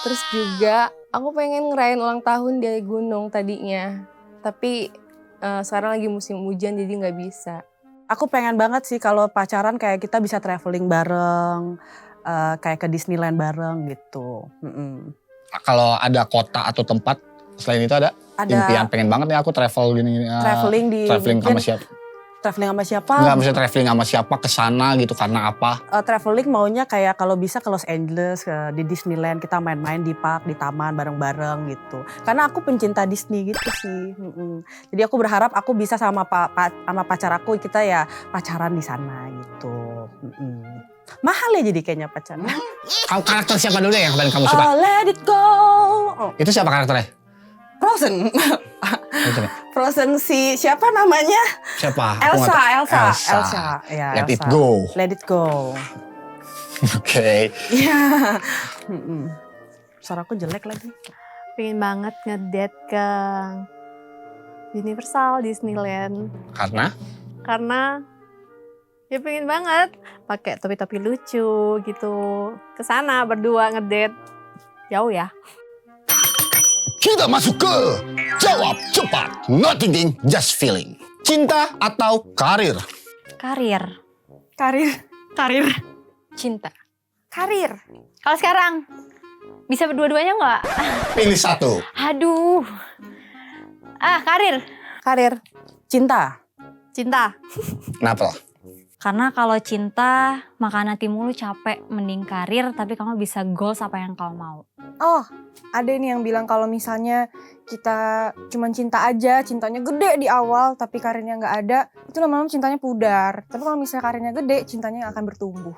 S6: Terus juga aku pengen ngerayain ulang tahun di gunung tadinya. Tapi sekarang lagi musim hujan jadi nggak bisa.
S8: Aku pengen banget sih kalau pacaran kayak kita bisa traveling bareng, kayak ke Disneyland bareng gitu.
S3: Kalau ada kota atau tempat selain itu ada impian pengen banget nih aku travel gini.
S8: Traveling di
S3: Traveling sama siapa?
S8: Traveling sama siapa?
S3: Enggak, maksudnya traveling sama siapa ke sana gitu karena apa?
S8: Traveling maunya kayak kalau bisa ke Los Angeles, di Disneyland kita main-main di park, di taman bareng-bareng gitu. Karena aku pencinta Disney gitu sih. Jadi aku berharap aku bisa sama sama pacar aku kita ya pacaran di sana gitu. Mahal ya jadi kayaknya pacaran.
S3: Kamu karakter siapa dulu yang paling kamu suka?
S8: Oh, let it go.
S3: Itu siapa karakternya?
S8: Frozen. Frozen si siapa namanya?
S3: Siapa? Aku nggak tahu.
S8: Elsa. Ya,
S3: Let it
S8: Elsa.
S3: go.
S8: Let it go.
S3: Oke.
S8: Iya. Suaraku jelek lagi.
S9: Pengen banget ngedate ke Universal Disneyland. Karena ya pengen banget pakai topi-topi lucu gitu. Ke sana berdua ngedate. Jauh ya.
S3: Kita masuk ke jawab cepat, not thinking, just feeling. Cinta atau karir?
S10: Karir.
S6: Cinta.
S1: Karir.
S10: Kalau sekarang bisa berdua-duanya nggak?
S3: Pilih satu.
S10: Aduh. Karir.
S8: Cinta.
S3: Kenapa?
S4: Karena kalau cinta makan hati mulu capek, mending karir tapi kamu bisa goals apa yang kamu mau.
S2: Oh, ada nih yang bilang kalau misalnya kita cuman cinta aja, cintanya gede di awal tapi karirnya nggak ada, itu lama-lama cintanya pudar. Tapi kalau misalnya karirnya gede, cintanya akan bertumbuh.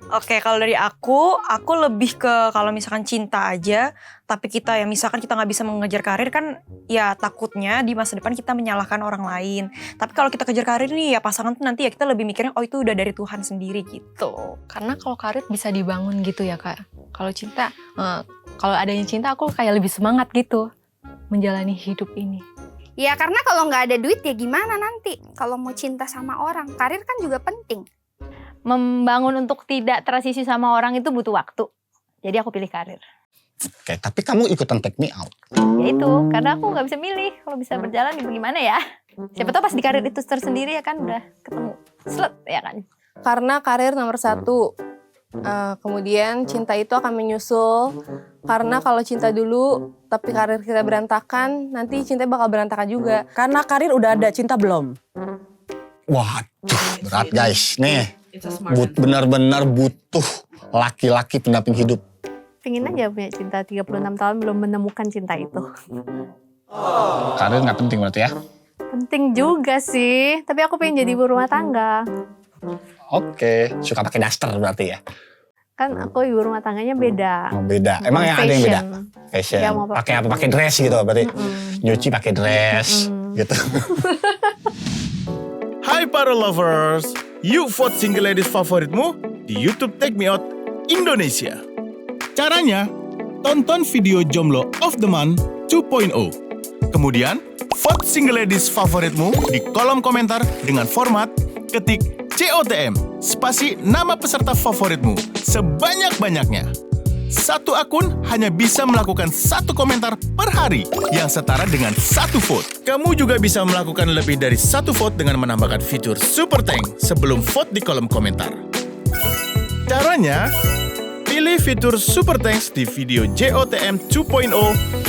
S5: Oke, kalau dari aku lebih ke kalau misalkan cinta aja, tapi kita ya misalkan kita nggak bisa mengejar karir kan, ya takutnya di masa depan kita menyalahkan orang lain. Tapi kalau kita kejar karir nih ya pasangan tuh nanti ya kita lebih mikirnya oh itu udah dari Tuhan sendiri gitu.
S6: Karena kalau karir bisa dibangun gitu ya Kak. Kalau cinta, kalau adanya cinta aku kayak lebih semangat gitu menjalani hidup ini.
S1: Ya karena kalau nggak ada duit ya gimana nanti kalau mau cinta sama orang. Karir kan juga penting.
S10: Membangun untuk tidak transisi sama orang itu butuh waktu. Jadi aku pilih karir.
S3: Oke, tapi kamu ikutan take me out.
S10: Ya itu, karena aku nggak bisa milih. Kalau bisa berjalan ya gimana ya? Siapa tahu pas di karir itu tersendiri ya kan udah ketemu. Slet ya kan?
S6: Karena karir nomor 1. Kemudian cinta itu akan menyusul. Karena kalau cinta dulu tapi karir kita berantakan, nanti cinta bakal berantakan juga.
S8: Karena karir udah ada, cinta belum.
S3: Waduh, berat guys. Nih, benar-benar butuh laki-laki pendamping hidup.
S9: Pengen aja punya cinta 36 tahun belum menemukan cinta itu.
S3: Karir nggak penting berarti ya?
S9: Penting juga sih, tapi aku pengen jadi ibu rumah tangga.
S3: Oke, suka pakai daster berarti ya?
S9: Kan aku ibu rumah tangganya beda.
S3: Oh, beda. Emang yang ada yang beda? Fashion.
S9: Ya, mau
S3: Pakai apa? Pakai dress gitu berarti? Nyuci pakai dress gitu.
S7: Hai para lovers, yuk vote single ladies favoritmu di YouTube Take Me Out Indonesia. Caranya, tonton video Jomblo of the Month 2.0. Kemudian, vote single ladies favoritmu di kolom komentar dengan format ketik COTM, spasi nama peserta favoritmu sebanyak-banyaknya. Satu akun hanya bisa melakukan satu komentar per hari yang setara dengan satu vote. Kamu juga bisa melakukan lebih dari satu vote dengan menambahkan fitur Super Tank sebelum vote di kolom komentar. Caranya, pilih fitur Super Thanks di video JOTM 2.0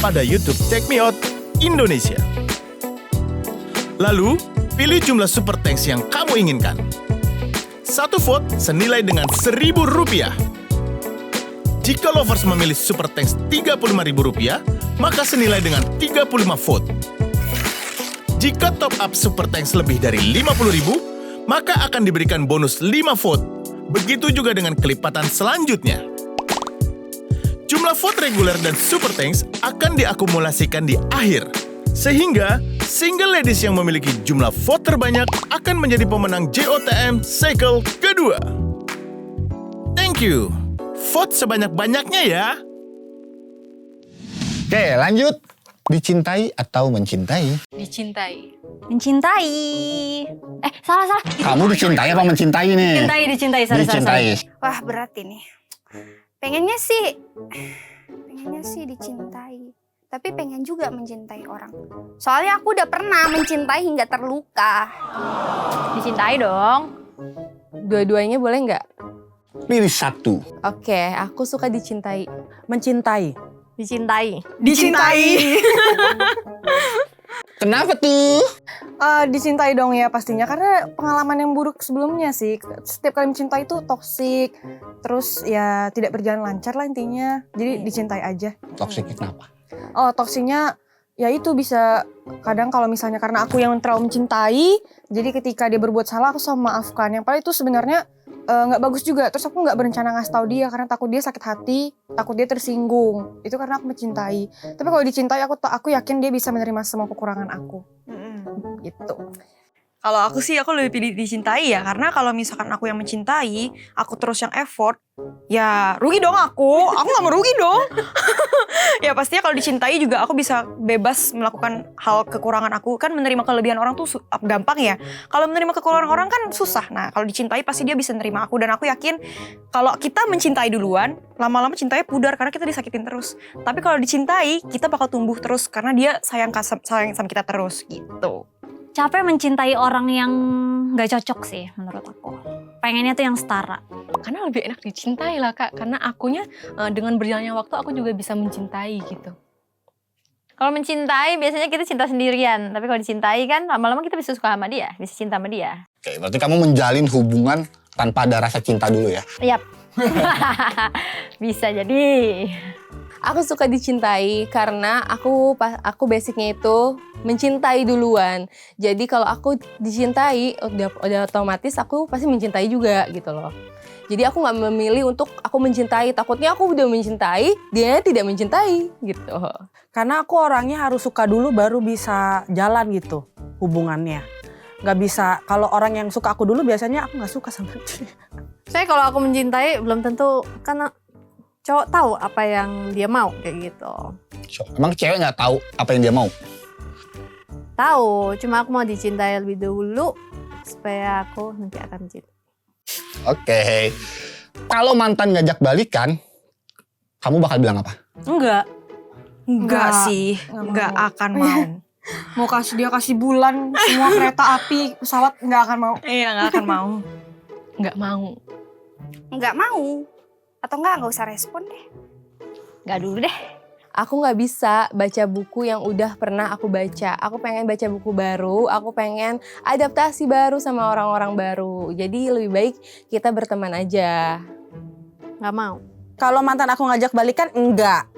S7: pada YouTube Take Me Out Indonesia. Lalu, pilih jumlah Super Thanks yang kamu inginkan. Satu vote senilai dengan Rp1.000. Jika lovers memilih Super Thanks Rp35.000, maka senilai dengan 35 vote. Jika top up Super Thanks lebih dari Rp50.000, maka akan diberikan bonus 5 vote. Begitu juga dengan kelipatan selanjutnya. Jumlah vote reguler dan Super Thanks akan diakumulasikan di akhir. Sehingga, single ladies yang memiliki jumlah vote terbanyak akan menjadi pemenang JOTM cycle kedua. Thank you. Vote sebanyak-banyaknya ya.
S3: Oke, lanjut. Dicintai atau mencintai?
S6: Dicintai.
S4: Mencintai. Salah.
S3: Kamu dicintai apa mencintai nih?
S4: Dicintai. Sorry.
S3: Dicintai.
S1: Wah, berat ini. Pengennya sih dicintai. Tapi pengen juga mencintai orang. Soalnya aku udah pernah mencintai hingga terluka.
S10: Dicintai dong.
S6: Dua-duanya boleh nggak?
S3: Pilih satu.
S6: Oke, aku suka dicintai.
S8: Mencintai.
S9: Dicintai.
S3: Kenapa tuh?
S2: Dicintai dong ya pastinya, karena pengalaman yang buruk sebelumnya sih. Setiap kali mencintai itu toksik, terus ya tidak berjalan lancar lah intinya. Jadi dicintai aja.
S3: Toksiknya kenapa?
S2: Oh, toksiknya ya itu bisa kadang kalau misalnya karena aku yang terlalu mencintai, jadi ketika dia berbuat salah aku sama maafkan. Yang paling itu sebenarnya nggak bagus juga. Terus aku nggak berencana ngasih tahu dia karena takut dia sakit hati, takut dia tersinggung. Itu karena aku mencintai. Tapi kalau dicintai aku yakin dia bisa menerima semua kekurangan aku. Gitu.
S5: Kalau aku sih aku lebih pilih dicintai ya, karena kalau misalkan aku yang mencintai, aku terus yang effort, ya rugi dong aku nggak mau rugi dong. Ya pastinya kalau dicintai juga aku bisa bebas melakukan hal kekurangan aku, kan menerima kelebihan orang tuh gampang ya. Kalau menerima kekurangan orang kan susah. Nah kalau dicintai pasti dia bisa nerima aku, dan aku yakin kalau kita mencintai duluan, lama-lama cintanya pudar karena kita disakitin terus. Tapi kalau dicintai, kita bakal tumbuh terus karena dia sayang sama kita terus gitu.
S4: Capek mencintai orang yang gak cocok sih menurut aku. Pengennya tuh yang setara.
S6: Karena lebih enak dicintai lah Kak. Karena akunya dengan berjalannya waktu aku juga bisa mencintai gitu.
S10: Kalau mencintai biasanya kita cinta sendirian. Tapi kalau dicintai kan lama-lama kita bisa suka sama dia. Bisa cinta sama dia.
S3: Oke, berarti kamu menjalin hubungan tanpa ada rasa cinta dulu ya?
S10: Yap. Bisa jadi.
S6: Aku suka dicintai karena aku basicnya itu mencintai duluan. Jadi kalau aku dicintai udah otomatis aku pasti mencintai juga gitu loh. Jadi aku nggak memilih untuk aku mencintai. Takutnya aku udah mencintai, dia tidak mencintai gitu.
S8: Karena aku orangnya harus suka dulu baru bisa jalan gitu hubungannya. Gak bisa, kalau orang yang suka aku dulu biasanya aku gak suka sama dia.
S9: Saya kalau aku mencintai belum tentu, karena cowok tahu apa yang dia mau kayak gitu.
S3: Emang cewek nggak tahu apa yang dia mau?
S9: Tahu, cuma aku mau dicintai lebih dulu supaya aku nanti akan mencintai.
S3: Oke. Kalau mantan ngajak balikan, kamu bakal bilang apa?
S5: Enggak sih, enggak akan mau.
S2: Mau kasih bulan, semua kereta api, pesawat nggak akan mau.
S5: Iya, enggak akan mau.
S6: Nggak mau.
S1: Nggak mau. Atau nggak usah respon deh.
S10: Gak dulu deh.
S6: Aku nggak bisa baca buku yang udah pernah aku baca. Aku pengen baca buku baru, aku pengen adaptasi baru sama orang-orang baru. Jadi lebih baik kita berteman aja.
S9: Nggak mau.
S8: Kalau mantan aku ngajak balikan, enggak.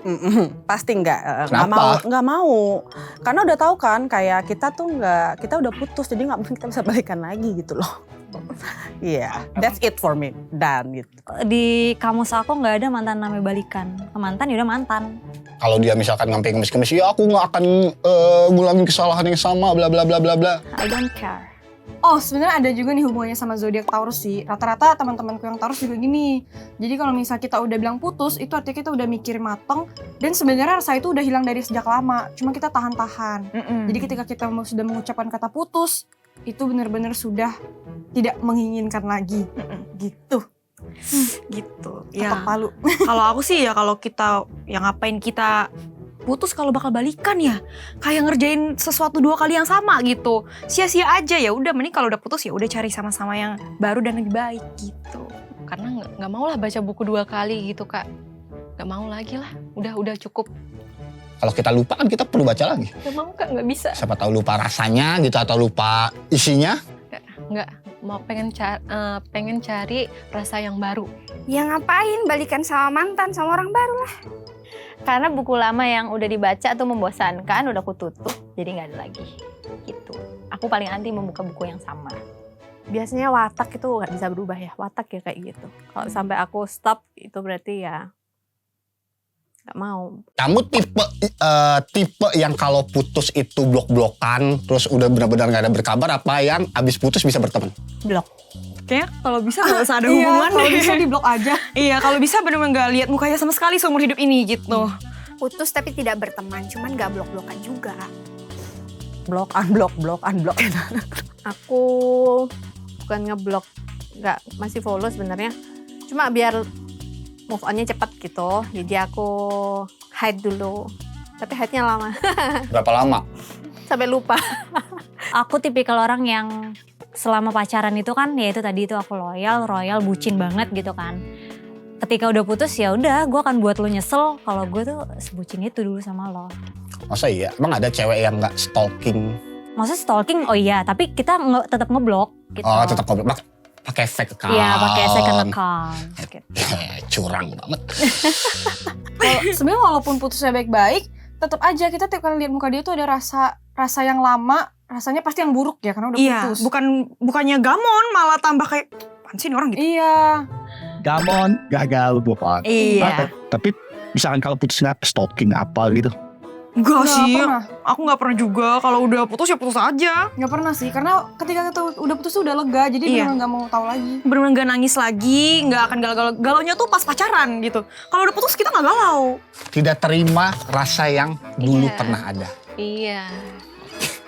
S8: Pasti enggak.
S3: Kenapa?
S8: Enggak mau. Karena udah tahu kan kayak kita tuh enggak, kita udah putus jadi enggak mungkin kita bisa balikan lagi gitu loh. Iya, that's it for me. Dan gitu.
S4: Di kamus aku nggak ada mantan namanya balikan. Mantan ya udah mantan.
S3: Kalau dia misalkan ngampe kemis-kemis, ya aku nggak akan ngulangin kesalahan yang sama, bla bla bla bla bla.
S4: I don't care.
S2: Oh, sebenarnya ada juga nih hubungannya sama zodiak Taurus sih. Rata-rata teman-temanku yang Taurus juga gini. Jadi kalau misal kita udah bilang putus, itu artinya kita udah mikir mateng dan sebenarnya rasa itu udah hilang dari sejak lama. Cuma kita tahan-tahan. Jadi ketika kita sudah mengucapkan kata putus, itu benar-benar sudah tidak menginginkan lagi. Gitu.
S5: Gitu.
S2: Ketok
S5: Ya.
S2: palu.
S5: Kalau aku sih ya kalau kita yang ngapain kita putus kalau bakal balikan ya, kayak ngerjain sesuatu 2 kali yang sama gitu, sia-sia aja. Ya udah mending kalau udah putus ya udah cari sama-sama yang baru dan lebih baik gitu.
S6: Karena nggak mau lah baca buku 2 kali gitu Kak. Nggak mau lagi lah, udah cukup.
S3: Kalau kita lupa kan kita perlu baca lagi.
S6: Nggak mau Kak, nggak bisa.
S3: Siapa tahu lupa rasanya gitu atau lupa isinya.
S6: Nggak, mau pengen cari rasa yang baru.
S1: Ya ngapain balikan sama mantan, sama orang baru lah.
S10: Karena buku lama yang udah dibaca tuh membosankan, udah aku tutup, jadi nggak ada lagi. Gitu. Aku paling anti membuka buku yang sama.
S9: Biasanya watak itu nggak bisa berubah ya. Watak ya kayak gitu. Kalau sampai aku stop, itu berarti ya nggak mau.
S3: Kamu tipe yang kalau putus itu blok-blokan, terus udah benar-benar nggak ada berkabar, apa yang abis putus bisa berteman?
S5: Blok. Kayaknya kalau bisa nggak usah ada hubungan.
S2: Iya, kalau bisa di blok aja.
S5: Iya, kalau bisa benar-benar nggak lihat mukanya sama sekali seumur hidup ini gitu.
S1: Putus tapi tidak berteman, cuman nggak blok-blokan juga.
S8: Blok, unblock.
S9: Aku bukan ngeblok, nggak, masih follow sebenarnya. Cuma biar move on-nya cepat gitu. Jadi aku hide dulu. Tapi hide-nya lama.
S3: Berapa lama?
S9: Sampai lupa.
S4: Aku tipikal orang yang selama pacaran itu kan ya itu tadi itu aku loyal, bucin banget gitu kan. Ketika udah putus ya udah gue akan buat lo nyesel kalau gue tuh sebucin itu dulu sama lo.
S3: Masa iya? Emang ada cewek yang nggak stalking?
S4: Maksudnya stalking oh iya tapi kita tetap ngeblok gitu.
S3: Oh tetap ngobrol. Pakai fake account.
S4: Iya pakai second account. Gitu.
S3: Curang banget.
S2: Kalau sebenarnya walaupun putusnya baik-baik, tetap aja kita tiap kali lihat muka dia tuh ada rasa yang lama, rasanya pasti yang buruk ya karena udah
S5: Iya,
S2: putus.
S5: bukannya gamon malah tambah kayak apaan sih ini orang gitu.
S2: Iya.
S11: Gamon, gagal move on.
S5: Iya.
S11: Tapi misalkan kalau putus nggak stalking apa gitu.
S5: Enggak sih,
S2: pernah.
S5: aku nggak pernah juga. Kalau udah putus ya putus aja.
S2: Nggak pernah sih, karena ketika kita udah putus tuh udah lega, jadi
S5: Iya.
S2: benar nggak mau tahu lagi.
S5: Bener-bener gak nangis lagi, nggak akan galau-galau. Galaunya tuh pas pacaran gitu. Kalau udah putus kita nggak galau.
S3: Tidak terima rasa yang dulu
S6: Iya.
S3: pernah ada.
S6: Iya.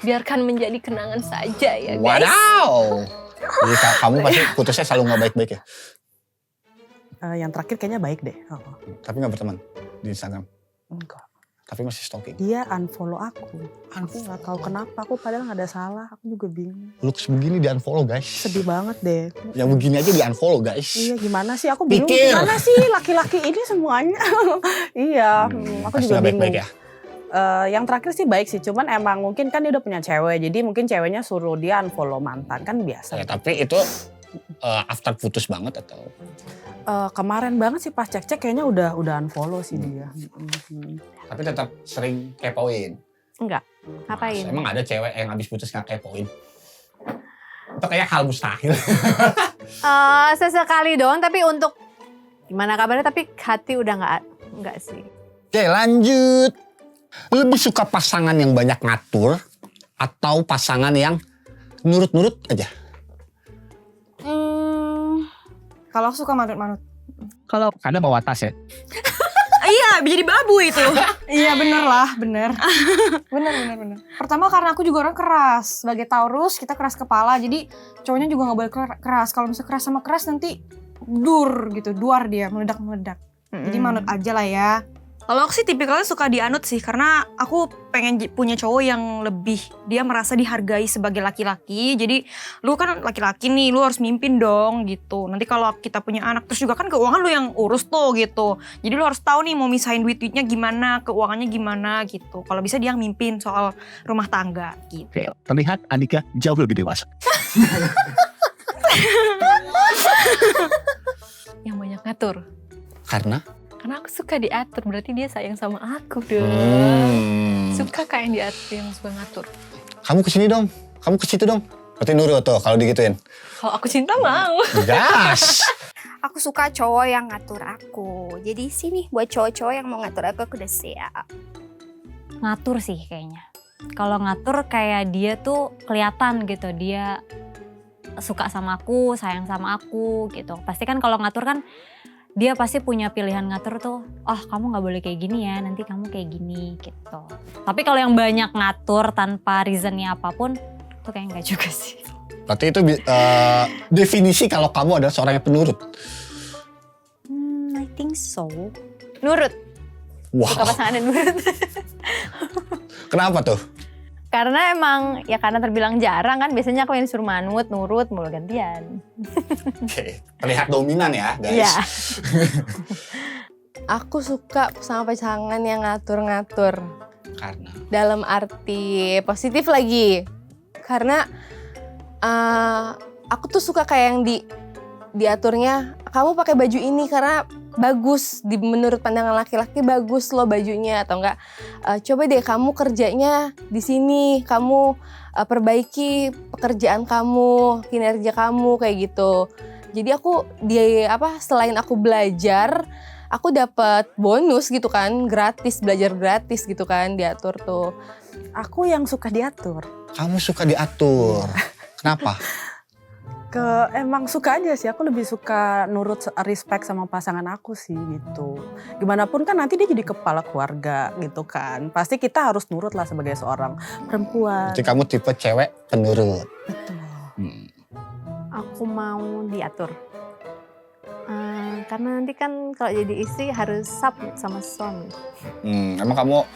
S6: Biarkan menjadi kenangan saja ya guys.
S3: Wadaw. Jadi kamu pasti putusnya selalu nggak baik-baik ya?
S8: Yang terakhir kayaknya baik deh.
S3: Tapi nggak berteman di Instagram?
S8: Enggak.
S3: Tapi masih stalking?
S8: Dia unfollow aku. Aku nggak tahu kenapa. Aku padahal nggak ada salah. Aku juga bingung.
S3: Looks begini di unfollow guys.
S8: Sedih banget deh.
S3: Yang begini aja di unfollow guys.
S8: Iya gimana sih? Aku bingung.
S3: Pikir.
S8: Gimana sih laki-laki ini semuanya? Iya. Aku
S3: Pasti
S8: juga
S3: nggak
S8: bingung.
S3: baik-baik ya?
S8: Yang terakhir sih baik sih. Cuman emang mungkin kan dia udah punya cewek. Jadi mungkin ceweknya suruh dia unfollow mantan. Kan biasa.
S3: Ya, tapi itu after putus banget atau?
S8: Kemarin banget sih pas cek-cek kayaknya udah unfollow sih dia.
S3: Tapi tetap sering kepoin.
S9: Enggak. Ngapain?
S3: Emang ada cewek yang habis putus nggak kepoin? Itu kayak hal mustahil.
S9: Sesekali doang, tapi untuk gimana kabarnya, tapi hati udah enggak sih.
S3: Oke lanjut. Lebih suka pasangan yang banyak ngatur atau pasangan yang nurut-nurut aja?
S2: Kalau aku suka manut-manut.
S11: Kalau kadang bawa tas ya.
S5: Iya, jadi babu itu.
S2: Iya bener lah, bener. bener. Pertama karena aku juga orang keras. Sebagai Taurus kita keras kepala, jadi cowoknya juga gak boleh keras. Kalau misalnya keras sama keras nanti duar dia, meledak-meledak. Jadi manut aja lah ya.
S5: Kalau aku sih tipikalnya suka dianut sih, karena aku pengen punya cowok yang lebih dia merasa dihargai sebagai laki-laki. Jadi lu kan laki-laki nih, lu harus mimpin dong gitu. Nanti kalau kita punya anak, terus juga kan keuangan lu yang urus tuh gitu. Jadi lu harus tahu nih mau misahin duit-duitnya gimana, keuangannya gimana gitu. Kalau bisa dia yang mimpin soal rumah tangga gitu.
S11: Oke, terlihat Andika jauh lebih dewasa.
S6: Yang banyak ngatur.
S3: Karena?
S6: Karena aku suka diatur, berarti dia sayang sama aku dong. Suka kayak yang diatur, yang suka ngatur.
S3: Kamu kesini dong, kamu ke situ dong. Berarti nurut tuh kalau digituin.
S6: Kalau aku cinta mau.
S3: Gas.
S1: Aku suka cowok yang ngatur aku. Jadi sini buat cowok-cowok yang mau ngatur aku udah siap.
S4: Ngatur sih kayaknya. Kalau ngatur kayak dia tuh kelihatan gitu, dia suka sama aku, sayang sama aku gitu. Pasti kan kalau ngatur kan dia pasti punya pilihan ngatur tuh, oh kamu gak boleh kayak gini ya, nanti kamu kayak gini gitu. Tapi kalau yang banyak ngatur tanpa reasonnya apapun, itu kayak enggak juga sih.
S3: Berarti itu definisi kalau kamu adalah seorang yang penurut.
S4: I think so.
S10: Nurut.
S3: Wow.
S10: Suka pasangan dan nurut.
S3: Kenapa tuh?
S10: Karena emang ya karena terbilang jarang kan, biasanya aku yang disuruh manut, nurut, mulu gantian.
S3: Oke, terlihat dominan ya guys.
S10: Iya.
S6: Aku suka sama pasangan yang ngatur-ngatur.
S3: Karena?
S6: Dalam arti positif lagi. Karena aku tuh suka kayak yang diaturnya, kamu pakai baju ini karena bagus, menurut pandangan laki-laki bagus loh bajunya, atau enggak coba deh kamu kerjanya di sini, kamu perbaiki pekerjaan kamu, kinerja kamu kayak gitu. Jadi aku selain aku belajar, aku dapat bonus gitu kan, gratis, belajar gratis gitu kan, diatur tuh.
S8: Aku yang suka diatur.
S3: Kamu suka diatur. Kenapa?
S8: Emang suka aja sih, aku lebih suka nurut, respect sama pasangan aku sih gitu. Gimana pun kan nanti dia jadi kepala keluarga gitu kan. Pasti kita harus nurut lah sebagai seorang perempuan.
S3: Jadi kamu tipe cewek penurut.
S8: Betul.
S9: Aku mau diatur. Karena nanti kan kalau jadi istri harus submit sama suami.
S3: Emang kamu...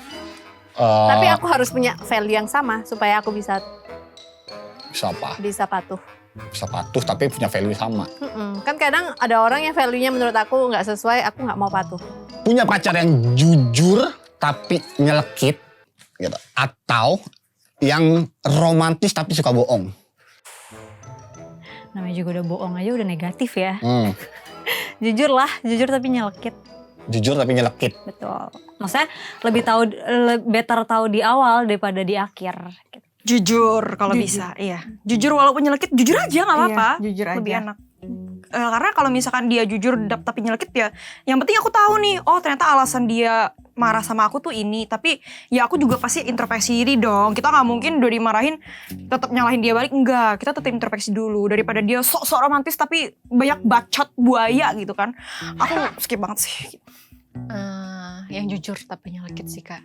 S9: Tapi aku harus punya value yang sama supaya aku bisa
S3: apa?
S9: Bisa patuh.
S3: Bisa patuh tapi punya value sama.
S9: Kan kadang ada orang yang value-nya menurut aku nggak sesuai, aku nggak mau patuh.
S3: Punya pacar yang jujur tapi nyelekit gitu. Atau yang romantis tapi suka bohong.
S4: Namanya juga udah bohong aja udah negatif ya. Jujur lah, jujur tapi nyelekit.
S3: Jujur tapi nyelekit.
S4: Betul. Maksudnya better tahu di awal daripada di akhir. Gitu.
S5: Jujur kalau bisa, iya. Jujur walaupun nyelekit, jujur aja nggak apa-apa.
S8: Iya, jujur aja.
S5: Lebih enak. Karena kalau misalkan dia jujur tapi nyelekit ya, yang penting aku tahu nih, oh ternyata alasan dia marah sama aku tuh ini. Tapi ya aku juga pasti introspeksi diri dong. Kita nggak mungkin udah dimarahin tetap nyalahin dia balik, enggak. Kita tetap introspeksi dulu daripada dia sok-sok romantis tapi banyak bacot buaya gitu kan. Aku skip banget sih.
S6: Yang jujur tapi nyelekit sih Kak.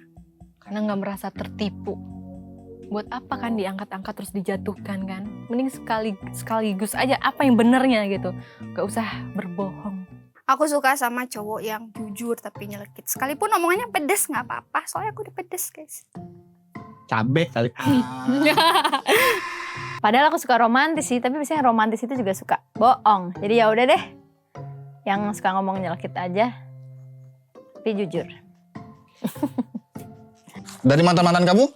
S6: Karena nggak merasa tertipu. Buat apa kan diangkat-angkat terus dijatuhkan kan? Mending sekaligus aja apa yang benernya gitu. Gak usah berbohong.
S1: Aku suka sama cowok yang jujur tapi nyelekit. Sekalipun omongannya pedes nggak apa-apa, soalnya aku udah pedes guys.
S11: Cabe kali.
S10: Padahal aku suka romantis sih, tapi biasanya romantis itu juga suka bohong. Jadi ya udah deh, yang suka ngomong nyelekit aja, tapi jujur.
S3: Dari mantan-mantan kamu?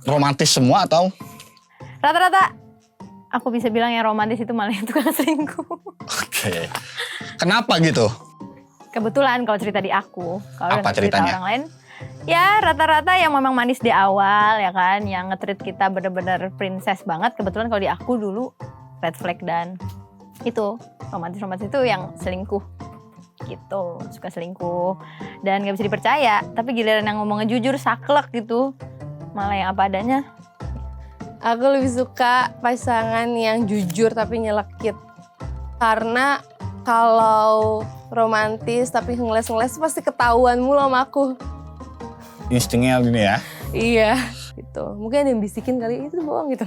S3: Romantis semua atau?
S10: Rata-rata aku bisa bilang yang romantis itu malah yang tukang selingkuh.
S3: Oke. Kenapa gitu?
S10: Kebetulan kalau cerita di aku, kalau
S3: Apa
S10: cerita
S3: ceritanya?
S10: orang lain, ya rata-rata yang memang manis di awal ya kan, yang nge-treat kita bener-bener princess banget. Kebetulan kalau di aku dulu red flag dan itu romantis itu yang selingkuh gitu, suka selingkuh dan gak bisa dipercaya. Tapi giliran yang ngomongnya jujur, saklek gitu, malah yang apa adanya.
S6: Aku lebih suka pasangan yang jujur tapi nyelekit. Karena kalau romantis tapi ngeles-ngeles pasti ketahuan mulu sama aku.
S3: Instingnya gini ya?
S6: Iya, gitu. Mungkin ada yang bisikin kali itu bohong gitu.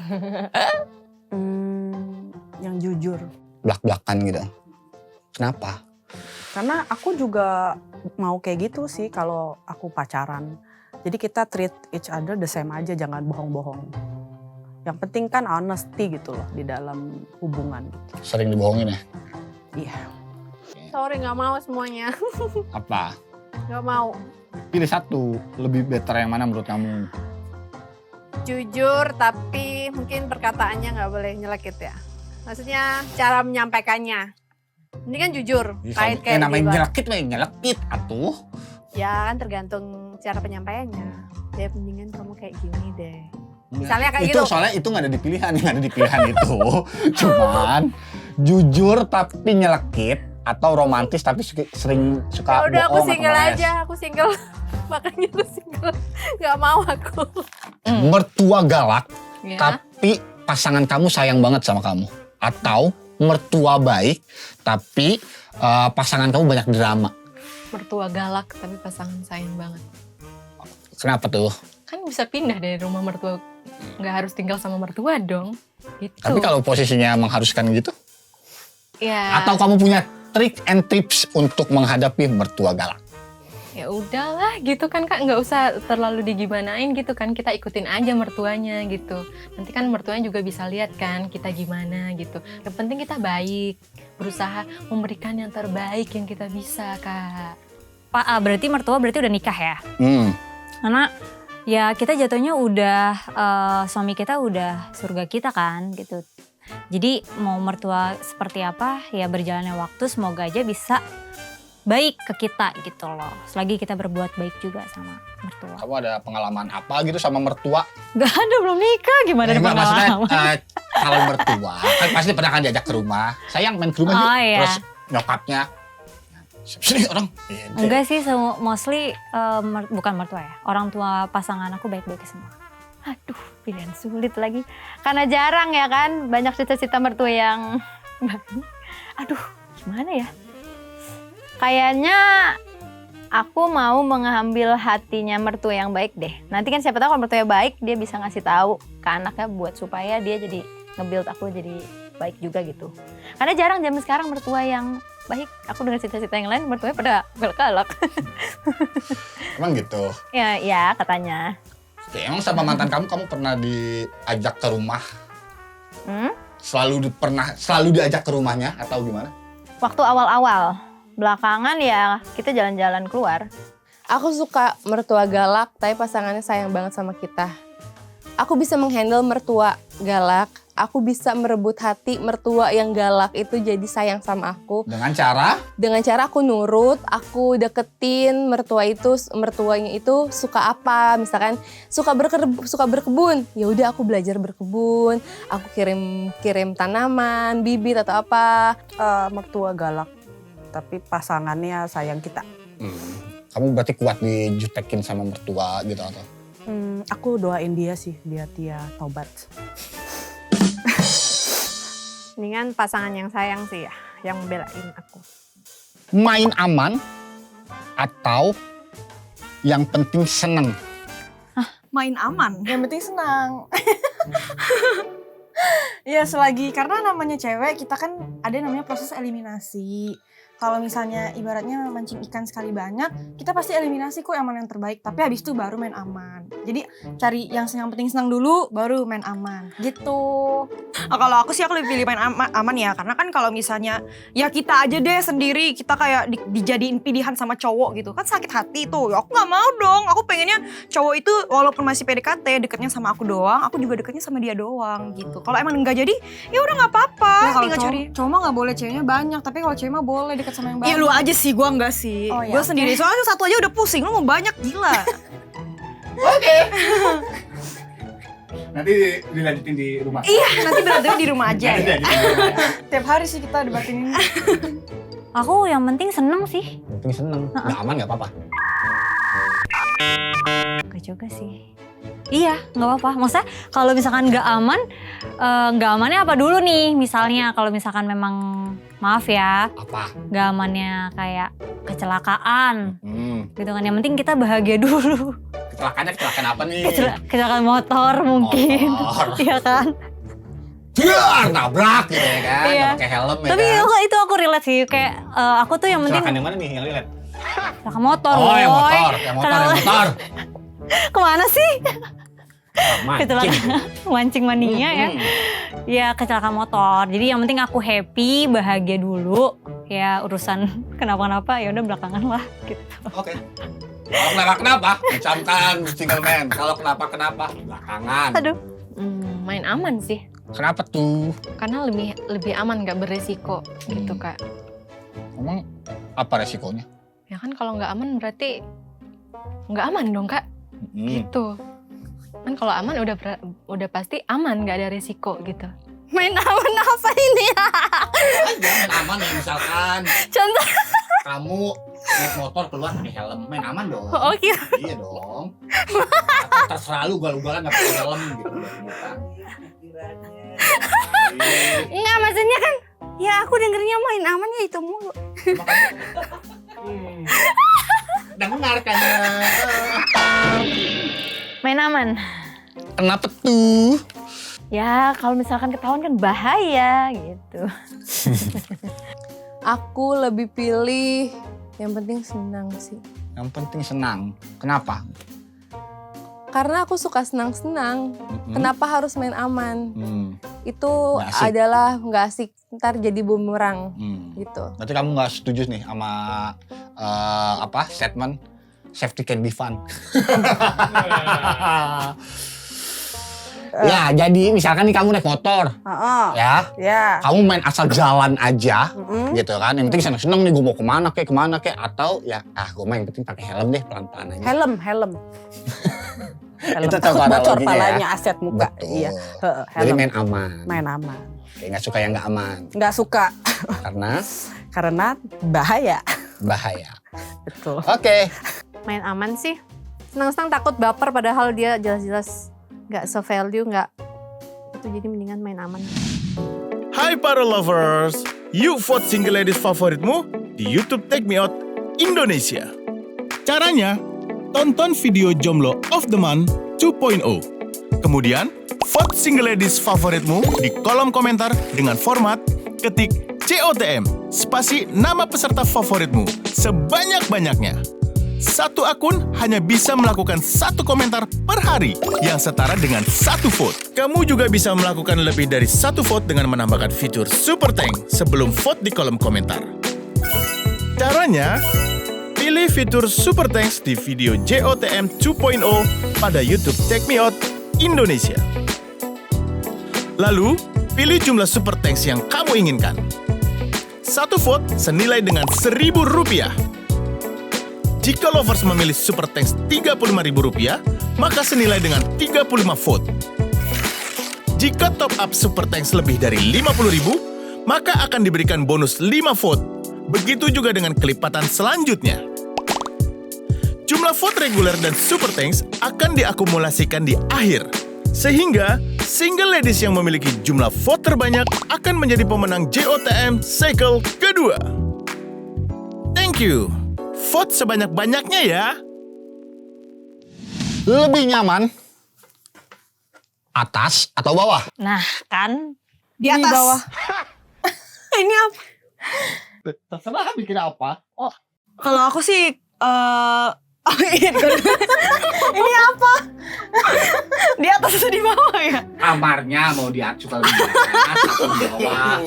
S8: Yang jujur.
S3: Blak-blakan gitu. Kenapa?
S8: Karena aku juga mau kayak gitu sih kalau aku pacaran. Jadi kita treat each other the same aja, jangan bohong-bohong. Yang penting kan honesty gitu loh di dalam hubungan.
S3: Sering dibohongin ya?
S8: Iya.
S9: Sorry nggak mau semuanya.
S3: Apa?
S9: Nggak mau.
S3: Pilih satu, lebih better yang mana menurut kamu?
S9: Jujur tapi mungkin perkataannya nggak boleh nyelekit ya. Maksudnya cara menyampaikannya. Ini kan jujur. Kayak
S3: Namanya
S9: di-
S3: nyelekit atuh.
S9: Ya kan tergantung cara penyampaiannya. Ya mendingan kamu kayak gini deh. Misalnya kayak
S3: itu
S9: gitu.
S3: soalnya itu nggak ada di pilihan, yang ada di pilihan itu cuman jujur tapi nyelekit atau romantis tapi sering suka
S9: Ya udah aku
S3: bohong atau
S9: single
S3: ngeles.
S9: aja, aku single. Makanya aku single. Nggak mau aku.
S3: Mertua galak
S6: Ya.
S3: tapi pasangan kamu sayang banget sama kamu, atau mertua baik tapi pasangan kamu banyak drama.
S6: Mertua galak tapi pasangan sayang banget.
S3: Kenapa tuh?
S6: Kan bisa pindah dari rumah mertua, nggak harus tinggal sama mertua dong. Gitu.
S3: Tapi kalau posisinya mengharuskan gitu,
S6: ya,
S3: atau kamu punya trik and tips untuk menghadapi mertua galak?
S6: ya udahlah gitu kan Kak, nggak usah terlalu digimanain gitu kan, kita ikutin aja mertuanya gitu. Nanti kan mertuanya juga bisa lihat kan kita gimana gitu. Yang penting kita baik, berusaha memberikan yang terbaik yang kita bisa Kak.
S4: Pak, berarti mertua berarti udah nikah ya?
S3: Hmm.
S4: Karena ya kita jatuhnya udah suami kita udah surga kita kan gitu. Jadi mau mertua seperti apa ya berjalannya waktu semoga aja bisa baik ke kita gitu loh. Selagi kita berbuat baik juga sama mertua.
S3: Kamu ada pengalaman apa gitu sama mertua?
S4: Gak ada, belum nikah, gimana ada
S3: Enggak, maksudnya
S4: pengalaman?
S3: kalau mertua kan pasti pernah kan diajak ke rumah. Sayang main ke rumah
S4: Oh,
S3: yuk.
S4: iya.
S3: Terus nyokapnya sini orang.
S4: Enggak sih, mostly bukan mertua ya. Orang tua pasangan aku baik-baik semua.
S10: Aduh, pilihan sulit lagi. Karena jarang ya kan, banyak cita-cita mertua yang baik. Aduh, gimana ya? Kayaknya aku mau mengambil hatinya mertua yang baik deh. Nanti kan siapa tahu kalau mertua baik, dia bisa ngasih tahu ke anaknya buat supaya dia jadi nge-build aku jadi baik juga gitu. Karena jarang zaman sekarang mertua yang baik. Aku dengan cita-cita yang lain, mertuanya pada galak-galak.
S3: Emang gitu.
S10: Ya katanya.
S3: Ya, emang sama mantan kamu pernah diajak ke rumah? Selalu diajak ke rumahnya atau gimana?
S10: Waktu awal-awal. Belakangan ya kita jalan-jalan keluar.
S6: Aku suka mertua galak, tapi pasangannya sayang banget sama kita. Aku bisa menghandle mertua galak, aku bisa merebut hati mertua yang galak itu jadi sayang sama aku.
S3: Dengan cara?
S6: Dengan cara aku nurut, aku deketin mertuanya itu suka apa, misalkan suka berkebun, ya udah aku belajar berkebun, aku kirim tanaman, bibit atau apa.
S8: Mertua galak, tapi pasangannya sayang kita.
S3: Kamu berarti kuat dijutekin sama mertua gitu atau?
S8: Aku doain dia sih biar dia tobat.
S9: Mendingan pasangan yang sayang sih ya, yang belain aku.
S3: Main aman atau yang penting seneng?
S5: Main aman.
S2: Yang penting senang. Ya selagi, karena namanya cewek kita kan ada namanya proses eliminasi. Kalau misalnya ibaratnya mancing ikan sekali banyak, kita pasti eliminasi kok yang mana yang terbaik. Tapi habis itu baru main aman. Jadi cari yang penting senang dulu, baru main aman. Gitu.
S5: Kalau aku sih aku lebih pilih main aman ya, karena kan kalau misalnya ya kita aja deh sendiri, kita kayak dijadiin pilihan sama cowok gitu kan sakit hati tuh. Ya, aku nggak mau dong, aku pengennya cowok itu walaupun masih PDKT deketnya sama aku doang, aku juga deketnya sama dia doang gitu. Kalau emang nggak jadi, ya udah nggak apa-apa,
S2: Ya, kalau
S5: tinggal cari.
S2: cowok mah nggak boleh ceweknya banyak, tapi kalau cewek mah boleh deket sama yang banyak.
S5: Ya lu aja sih, gua enggak sih.
S2: Oh, ya,
S5: Gua
S2: oke.
S5: sendiri, soalnya satu aja udah pusing, lu mau banyak gila.
S11: Nanti dilanjutin di rumah.
S5: Iya, nanti berarti di rumah aja.
S2: Tiap hari sih kita debatin ini.
S4: Aku yang penting seneng sih.
S3: Yang penting seneng. Nggak aman nggak apa-apa.
S4: Gak juga sih. Iya, nggak apa-apa. Maksudnya kalau misalkan nggak amannya apa dulu nih? Misalnya kalau misalkan memang maaf ya,
S3: Apa?
S4: nggak amannya kayak kecelakaan, gitu kan. Yang penting kita bahagia dulu.
S3: Kecelakaan apa nih?
S4: Kecelakaan motor mungkin,
S3: Motor.
S4: iya kan?
S3: nabrak gitu ya kan,
S4: Iya.
S3: nggak pakai helm ya
S4: Tapi
S3: kan.
S4: itu aku relate sih, kayak aku tuh yang penting
S3: Kecelakaan yang mana nih yang lihat?
S4: kecelakaan motor.
S3: Oh yang
S4: woy.
S3: motor.
S4: Kemana sih?
S3: Mancing.
S4: Kecelakaan mancing mania ya. Ya kecelakaan motor. Jadi yang penting aku happy, bahagia dulu. Ya urusan kenapa-kenapa ya udah belakangan lah gitu.
S3: Oke. Kalau kenapa? Ucapkan single man. Kalau kenapa belakangan.
S4: Aduh.
S6: Main aman sih.
S3: Kenapa tuh?
S6: Karena lebih aman, nggak beresiko gitu Kak.
S3: Emang apa resikonya?
S6: Ya kan kalau nggak aman berarti nggak aman dong Kak. Gitu. Kan kalau aman udah pasti aman, nggak ada resiko gitu.
S1: Main aman apa ini ya?
S3: Jangan aman ya misalkan.
S1: Contoh.
S3: Kamu naik motor keluar pakai helm, main aman dong.
S1: Oh iya.
S3: Iya dong. Atau terserah lu ugal-ugalan nggak pakai helm gitu.
S1: Enggak, maksudnya kan ya aku dengernya main aman ya itu mulu.
S3: Dengar kan?
S10: Main aman.
S3: Kenapa tuh?
S10: Ya kalau misalkan ketahuan kan bahaya gitu.
S2: Aku lebih pilih yang penting senang sih.
S3: Yang penting senang. Kenapa?
S2: Karena aku suka senang-senang. Kenapa harus main aman? Itu
S3: Nggak asik.
S2: adalah nggak asik. Ntar jadi bumerang gitu.
S3: Berarti kamu nggak setuju nih sama statement safety can be fun. Ya, jadi misalkan nih kamu naik motor, ya, kamu main asal jalan aja, gitu kan. Yang penting seneng-seneng nih, gue mau kemana kek, atau ya, gue main yang penting pakai helm deh, pelan-pelan aja.
S8: Helm.
S3: Itu contoh
S8: bocor
S3: analoginya
S8: palanya,
S3: ya.
S8: aset muka.
S3: Betul.
S8: Iya.
S3: Jadi
S8: Helm.
S3: main aman.
S8: Main aman.
S3: Kayak nggak suka yang nggak aman,
S8: Nggak suka
S3: karena
S8: bahaya.
S3: bahaya.
S8: Betul.
S3: Oke.
S9: Main aman sih. Senang-senang takut baper padahal dia jelas-jelas nggak se-value, nggak. Itu jadi mendingan main aman.
S7: Hai para lovers, yuk vote single ladies favoritmu di YouTube Take Me Out Indonesia. Caranya, tonton video Jomblo of the Month 2.0. Kemudian, vote single ladies favoritmu di kolom komentar dengan format ketik COTM, spasi nama peserta favoritmu sebanyak-banyaknya. Satu akun hanya bisa melakukan satu komentar per hari yang setara dengan satu vote. Kamu juga bisa melakukan lebih dari satu vote dengan menambahkan fitur Super Tank sebelum vote di kolom komentar. Caranya, pilih fitur Super Thanks di video JOTM 2.0 pada YouTube Take Me Out Indonesia. Lalu, pilih jumlah Super Thanks yang kamu inginkan. Satu vote senilai dengan Rp1.000. Jika lovers memilih Super Thanks Rp35.000, maka senilai dengan 35 vote. Jika top up Super Thanks lebih dari Rp50.000, maka akan diberikan bonus 5 vote. Begitu juga dengan kelipatan selanjutnya. Jumlah vote reguler dan Super Thanks akan diakumulasikan di akhir. Sehingga, single ladies yang memiliki jumlah vote terbanyak akan menjadi pemenang JOTM Cycle kedua. Thank you. Vote sebanyak-banyaknya ya.
S3: Lebih nyaman atas atau bawah?
S4: Nah kan.
S5: Di atas.
S2: bawah.
S5: Ini apa?
S3: Terserah bikin apa.
S5: Oh, kalau aku sih ini apa? Di atas atau di bawah ya?
S3: Kamarnya mau di atas suka lebih di atas atau di bawah.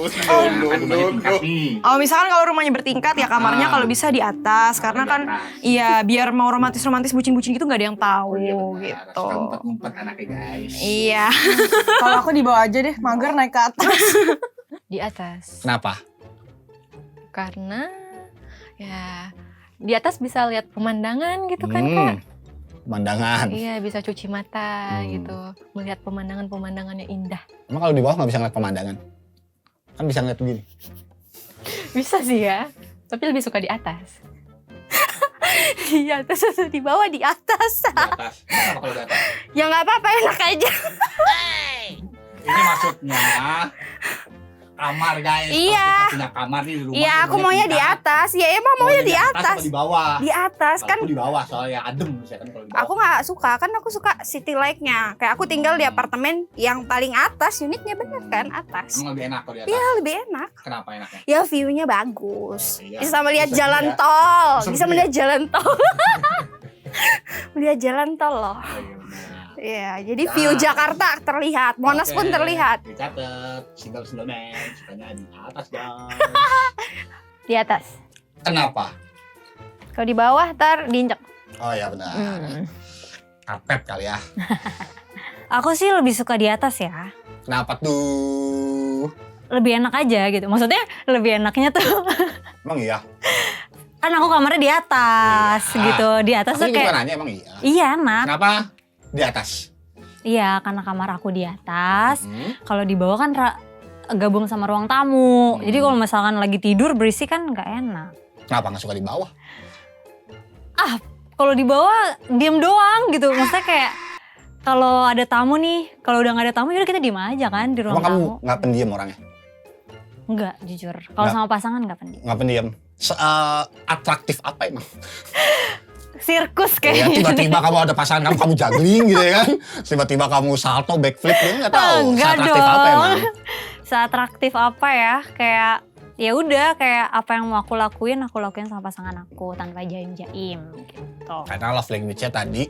S5: Oh, misalkan kalau rumahnya bertingkat ya kamarnya kalau bisa di atas karena kan iya biar mau romantis-romantis bucin-bucin gitu nggak ada yang tahu gitu.
S3: Ngumpet anaknya guys.
S5: Iya.
S2: Kalau aku di bawah aja deh, mager naik ke atas.
S6: Di atas.
S3: Kenapa?
S6: Karena ya di atas bisa lihat pemandangan gitu kan Kak.
S3: Pemandangan.
S6: Iya, bisa cuci mata gitu. Melihat pemandangan-pemandangan yang indah.
S3: Emang kalau di bawah nggak bisa ngeliat pemandangan? Kan bisa ngeliat begini.
S6: Bisa sih ya, tapi lebih suka di atas.
S9: Di atas atau di bawah? Di atas.
S3: Di atas. Kenapa kalau di atas?
S1: Ya nggak apa-apa, enak aja.
S3: Ini maksudnya kamar guys.
S1: Iya.
S3: Kalau kita punya kamar nih di rumah.
S1: Iya, aku maunya di atas. Ya emang maunya di atas.
S3: Atau di bawah.
S1: Di atas
S3: Kalau
S1: kan.
S3: aku di bawah soalnya adem saya kan kalau di bawah.
S1: Aku nggak suka, kan aku suka city like-nya. Kayak aku tinggal di apartemen yang paling atas, uniknya bener kan atas.
S3: Emang lebih enak kalau di atas.
S1: Iya, lebih enak.
S3: Kenapa enaknya?
S1: Ya view-nya bagus.
S3: Iya,
S1: Bisa melihat
S3: bisa
S1: jalan
S3: melihat.
S1: tol,
S3: Bisa
S1: bisa melihat jalan tol. Melihat jalan tol loh.
S3: Oh, iya, benar.
S1: Iya, jadi
S3: Ya.
S1: view Jakarta terlihat, Monas pun
S3: Oke,
S1: terlihat.
S3: Dicatat, single man, sukanya di atas guys.
S10: Di atas.
S3: Kenapa?
S10: Kalau di bawah ntar diinjek.
S3: Oh ya benar. Karpet kali ya.
S4: Aku sih lebih suka di atas ya.
S3: Kenapa tuh?
S4: Lebih enak aja gitu. Maksudnya lebih enaknya tuh
S3: Emang iya?
S4: kan aku kamarnya di atas
S3: Iya.
S4: gitu. Di atas
S3: Aku
S4: tuh
S3: juga
S4: kayak
S3: nanya emang iya.
S4: iya enak.
S3: Kenapa di atas?
S4: Iya, karena kamar aku di atas.
S3: Hmm.
S4: Kalau di bawah kan gabung sama ruang tamu.
S3: Hmm.
S4: Jadi kalau misalkan lagi tidur berisik kan nggak enak.
S3: Kenapa nggak suka di bawah?
S4: Kalau di bawah diem doang gitu. Maksudnya kayak kalau ada tamu nih, kalau udah nggak ada tamu yaudah kita diem aja kan di ruang
S3: Emang kamu
S4: tamu.
S3: nggak pendiam orangnya?
S4: Enggak, jujur. Kalau
S3: Nggak.
S4: sama pasangan nggak pendiam.
S3: Nggak pendiam? Atraktif apa emang?
S4: Sirkus
S3: Ya,
S4: kayaknya.
S3: tiba-tiba kamu ada pasangan kamu juggling gitu ya kan? Tiba-tiba kamu salto, backflip, dia nggak tahu.
S4: Enggak
S3: Atraktif apa
S4: dong.
S3: emang?
S4: Seatraktif apa ya? Kayak ya udah kayak apa yang mau aku lakuin sama pasangan aku tanpa jaim-jaim gitu.
S3: Karena love language-nya tadi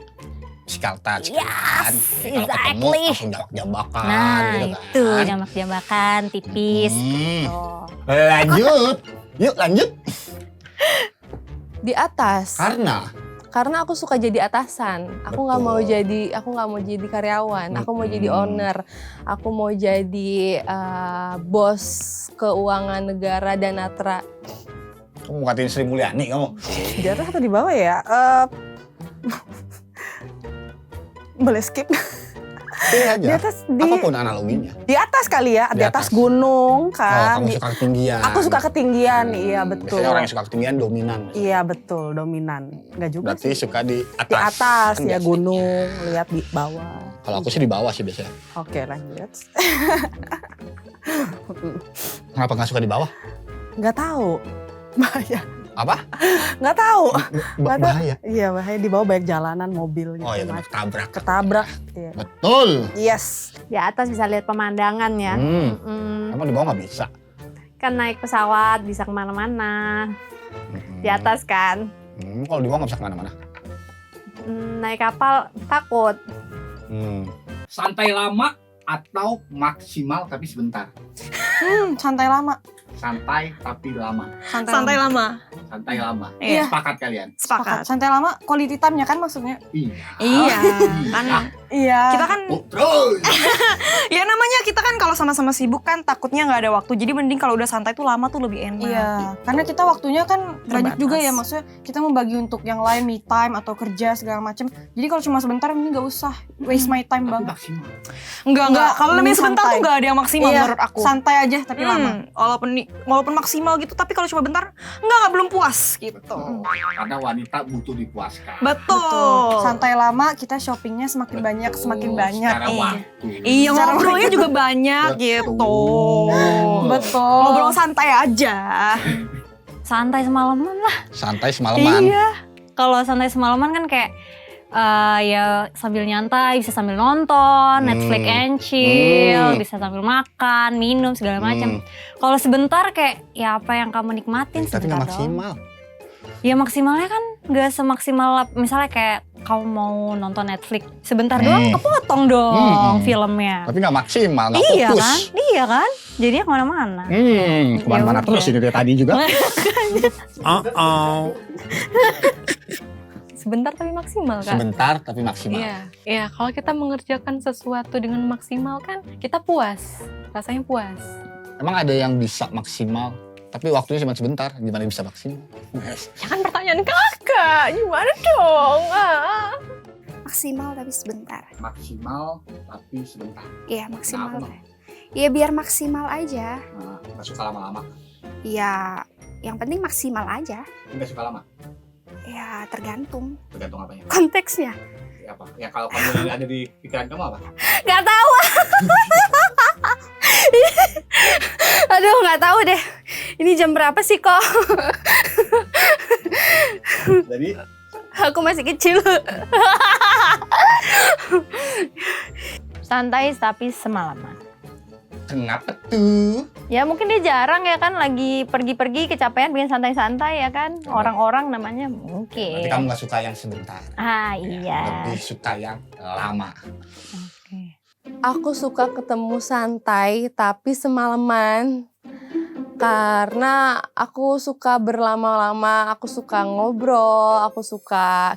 S3: physical touch
S4: Yes,
S3: kan. Kalau ketemu
S4: exactly.
S3: langsung jambak-jambakan
S4: Nah,
S3: gitu kan.
S4: itu jambak-jambakan tipis
S3: Hmm.
S4: gitu.
S3: Lanjut. Yuk lanjut.
S6: Di atas.
S3: Karena
S6: aku suka jadi atasan. Aku nggak mau jadi karyawan. Aku mau jadi owner. Aku mau jadi bos keuangan negara Danatra.
S3: kamu ngatain Sri Mulyani kamu.
S8: Di atas atau di bawah ya? Boleh skip.
S3: Pilih aja.
S8: Di atas
S3: Apapun analoginya.
S8: di atas kali ya, di
S3: Di
S8: atas
S3: atas.
S8: gunung
S3: Oh,
S8: kan.
S3: kamu suka ketinggian.
S8: Aku suka ketinggian, iya betul.
S3: Biasanya orang yang suka ketinggian dominan.
S8: Iya betul, dominan. Enggak juga
S3: Berarti
S8: sih.
S3: suka di atas.
S8: Di atas
S3: Kan
S8: ya
S3: biasanya.
S8: gunung, lihat di bawah.
S3: Kalau aku sih di bawah sih biasanya.
S8: Oke, lanjut.
S3: Kenapa nggak suka di bawah?
S8: Nggak tahu. Bahaya.
S3: Apa?
S8: Nggak tahu. Nggak tahu.
S3: Bahaya.
S8: Iya, bahaya di bawah banyak jalanan, mobil gitu.
S3: Oh ya benar, tabrak.
S8: Ketabrak. Iya.
S3: Betul.
S8: Yes.
S9: Di atas bisa lihat pemandangan ya.
S3: Emang di bawah nggak bisa?
S9: Kan naik pesawat bisa kemana-mana. Di atas kan.
S3: Kalau di bawah nggak bisa kemana-mana.
S9: Naik kapal takut.
S11: Santai lama atau maksimal tapi sebentar?
S2: Santai lama.
S11: Santai tapi lama.
S5: Santai lama.
S11: Santai lama.
S5: Iya.
S11: Sepakat kalian?
S5: Sepakat.
S2: Santai lama, quality time-nya kan maksudnya.
S11: Iya.
S5: Iya. Kan
S2: Iya.
S5: kita kan
S11: Terus.
S5: ya namanya kita kan kalau sama-sama sibuk kan takutnya nggak ada waktu. Jadi mending kalau udah santai tuh lama tuh lebih enak.
S2: Iya, karena kita waktunya kan banyak
S5: Terbatas.
S2: juga ya, maksudnya kita membagi untuk yang lain, me time atau kerja segala macam. Jadi kalau cuma sebentar ini nggak usah waste my time
S11: Tapi
S2: banget.
S11: maksimal.
S5: Enggak. Kalau namanya sebentar
S2: santai.
S5: tuh nggak ada yang maksimal
S2: Iya,
S5: menurut aku.
S2: santai aja tapi lama.
S5: Walaupun maksimal gitu, tapi kalau cuma bentar, nggak belum puas gitu.
S11: Karena wanita butuh dipuaskan.
S5: Betul.
S2: Santai lama, kita shoppingnya semakin banyak, semakin banyak.
S11: Secara
S5: Iya.
S11: waktu.
S5: Iya,
S2: Secara
S5: ngobrolnya juga banyak gitu.
S2: Betul.
S5: Ngobrol santai aja.
S4: Santai semalaman lah.
S3: Santai semalaman.
S4: Iya. Kalau santai semalaman kan kayak ya sambil nyantai, bisa sambil nonton, Netflix and chill, bisa sambil makan, minum segala macam. Kalau sebentar kayak ya apa yang kamu nikmatin
S3: Tapi
S4: sebentar
S3: nggak
S4: doang.
S3: maksimal.
S4: Ya maksimalnya kan nggak semaksimal misalnya kayak kamu mau nonton Netflix sebentar doang kepotong dong filmnya.
S3: Tapi nggak maksimal, nggak
S4: Iya
S3: fokus.
S4: kan? Iya kan? Jadinya kemana-mana.
S3: Kemana-mana
S4: Ya
S3: terus
S4: udah.
S3: ini dari tadi juga.
S6: Sebentar tapi maksimal kan?
S3: Sebentar tapi maksimal.
S6: Iya, iya. Kalau kita mengerjakan sesuatu dengan maksimal kan kita puas, rasanya puas.
S3: Emang ada yang bisa maksimal, tapi waktunya cuma sebentar. Gimana bisa maksimal?
S6: Ya kan pertanyaan kakak, gimana dong?
S1: Maksimal tapi sebentar.
S11: Maksimal tapi sebentar.
S1: Iya, maksimal.
S11: Kenapa, Bang?
S1: Iya, biar maksimal aja.
S11: Nah, nggak suka lama-lama.
S1: Iya, yang penting maksimal aja.
S11: Nggak suka lama.
S1: Ya, tergantung
S11: Tergantung apanya.
S1: konteksnya.
S11: Ya, apa? Ya kalau kamu yang ada di pikiran kamu apa?
S1: Gak tahu. Aduh, nggak tahu deh. Ini jam berapa sih kok?
S3: Jadi
S1: Aku masih kecil.
S10: Santai tapi semalaman.
S3: kenapa tuh?
S10: Ya mungkin dia jarang ya kan, lagi pergi-pergi kecapean pengen santai-santai ya kan. Orang-orang namanya mungkin.
S3: Berarti kamu gak suka yang sebentar.
S10: Ah iya.
S3: Lebih suka yang lama.
S10: Oke.
S6: Aku suka ketemu santai tapi semalaman. Karena aku suka berlama-lama, aku suka ngobrol,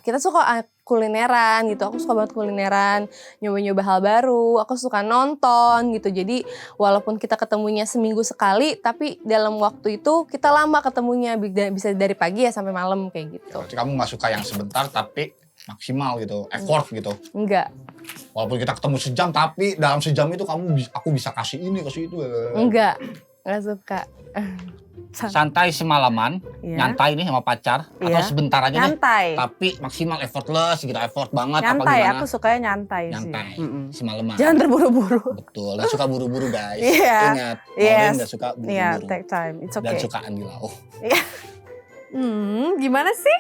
S6: kita suka kulineran gitu. Aku suka banget kulineran, nyoba-nyoba hal baru, aku suka nonton gitu. Jadi walaupun kita ketemunya seminggu sekali, tapi dalam waktu itu kita lama ketemunya, bisa dari pagi ya sampai malam kayak gitu.
S3: Berarti kamu gak suka yang sebentar tapi maksimal gitu, effort gitu.
S6: Enggak,
S3: Walaupun kita ketemu sejam tapi dalam sejam itu aku bisa kasih ini, kasih itu.
S6: enggak suka.
S3: Santai semalaman,
S8: Iya.
S3: nyantai nih sama pacar,
S8: Iya.
S3: atau sebentar aja nih.
S8: Nyantai.
S3: Tapi maksimal effortless gitu, effort banget apa
S8: Nyantai,
S3: gimana.
S8: aku sukanya nyantai,
S3: Nyantai,
S8: sih.
S3: semalaman.
S8: Jangan terburu-buru.
S3: Betul, gak suka buru-buru guys.
S8: Iya.
S3: Ingat,
S8: Yes.
S3: Maureen gak suka
S8: Iya,
S3: buru-buru.
S8: take time. It's
S3: Dan
S8: okay.
S3: suka Anggila. Oh,
S9: Gimana sih?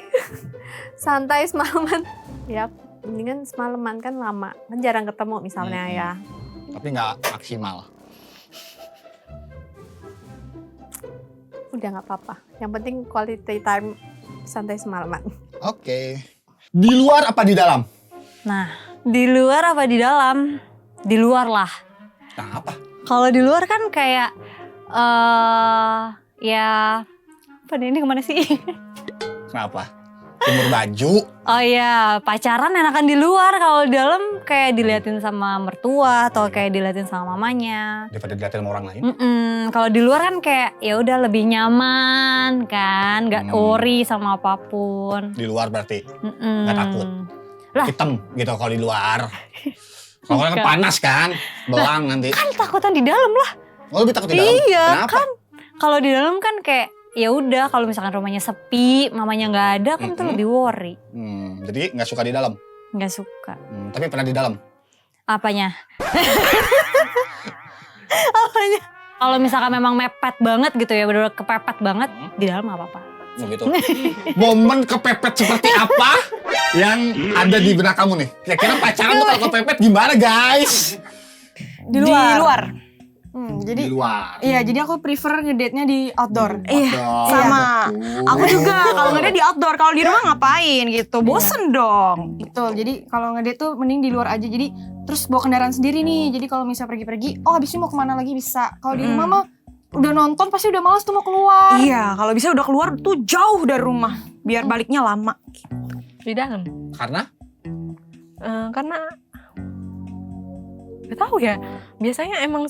S9: Santai semalaman. Ya, mendingan semalaman kan lama. Kan jarang ketemu misalnya ya.
S3: tapi gak maksimal.
S9: Udah nggak apa-apa. Yang penting quality time santai semalaman.
S3: Oke. Di luar apa di dalam?
S4: Nah, di luar apa di dalam? Di luar lah.
S3: Nah, apa?
S4: Kalau di luar kan kayak ya apa nih, ini kemana sih?
S3: Kenapa? Jemur baju.
S4: Oh iya, pacaran enakan di luar. Kalau di dalam kayak diliatin sama mertua atau kayak diliatin sama mamanya.
S3: Daripada dilihatin sama orang lain.
S4: Kalau di luar kan kayak ya udah lebih nyaman kan, nggak worry sama apapun.
S3: Di luar berarti
S4: Nggak
S3: takut.
S4: Lah.
S3: Hitam gitu kalau di luar. Kalau kan panas kan, belang nanti.
S4: Kan takutan di dalam lah.
S3: Oh, lebih takut di dalam?
S4: Iya,
S3: Kenapa?
S4: kan kalau di dalam kan kayak ya udah, kalau misalkan rumahnya sepi, mamanya nggak ada kan tuh lebih worry.
S3: Jadi nggak suka di dalam?
S4: Nggak suka.
S3: Tapi pernah di dalam?
S4: Apanya? Apanya? Kalau misalkan memang mepet banget gitu ya, bener-bener kepepet banget, di dalam nggak apa-apa.
S3: Oh gitu. Momen kepepet seperti apa yang ada di benak kamu nih? Kira-kira pacaran tuh kalau kepepet gimana guys?
S2: Di luar.
S3: Di
S2: Jadi
S3: luar.
S2: iya, jadi aku prefer ngedate-nya di outdoor.
S8: Iya, sama. Aku juga kalau ngedate di outdoor, kalau di rumah ngapain gitu. Bosen dong.
S2: Betul, jadi kalau ngedate tuh mending di luar aja. Jadi terus bawa kendaraan sendiri nih. Jadi kalau misalnya pergi-pergi, oh habis ini mau kemana lagi bisa. Kalau di rumah mah udah nonton pasti udah males tuh mau keluar.
S5: Iya, kalau bisa udah keluar tuh jauh dari rumah. Biar baliknya lama.
S6: Di dalam.
S3: Karena?
S6: Karena gak tahu ya. Biasanya emang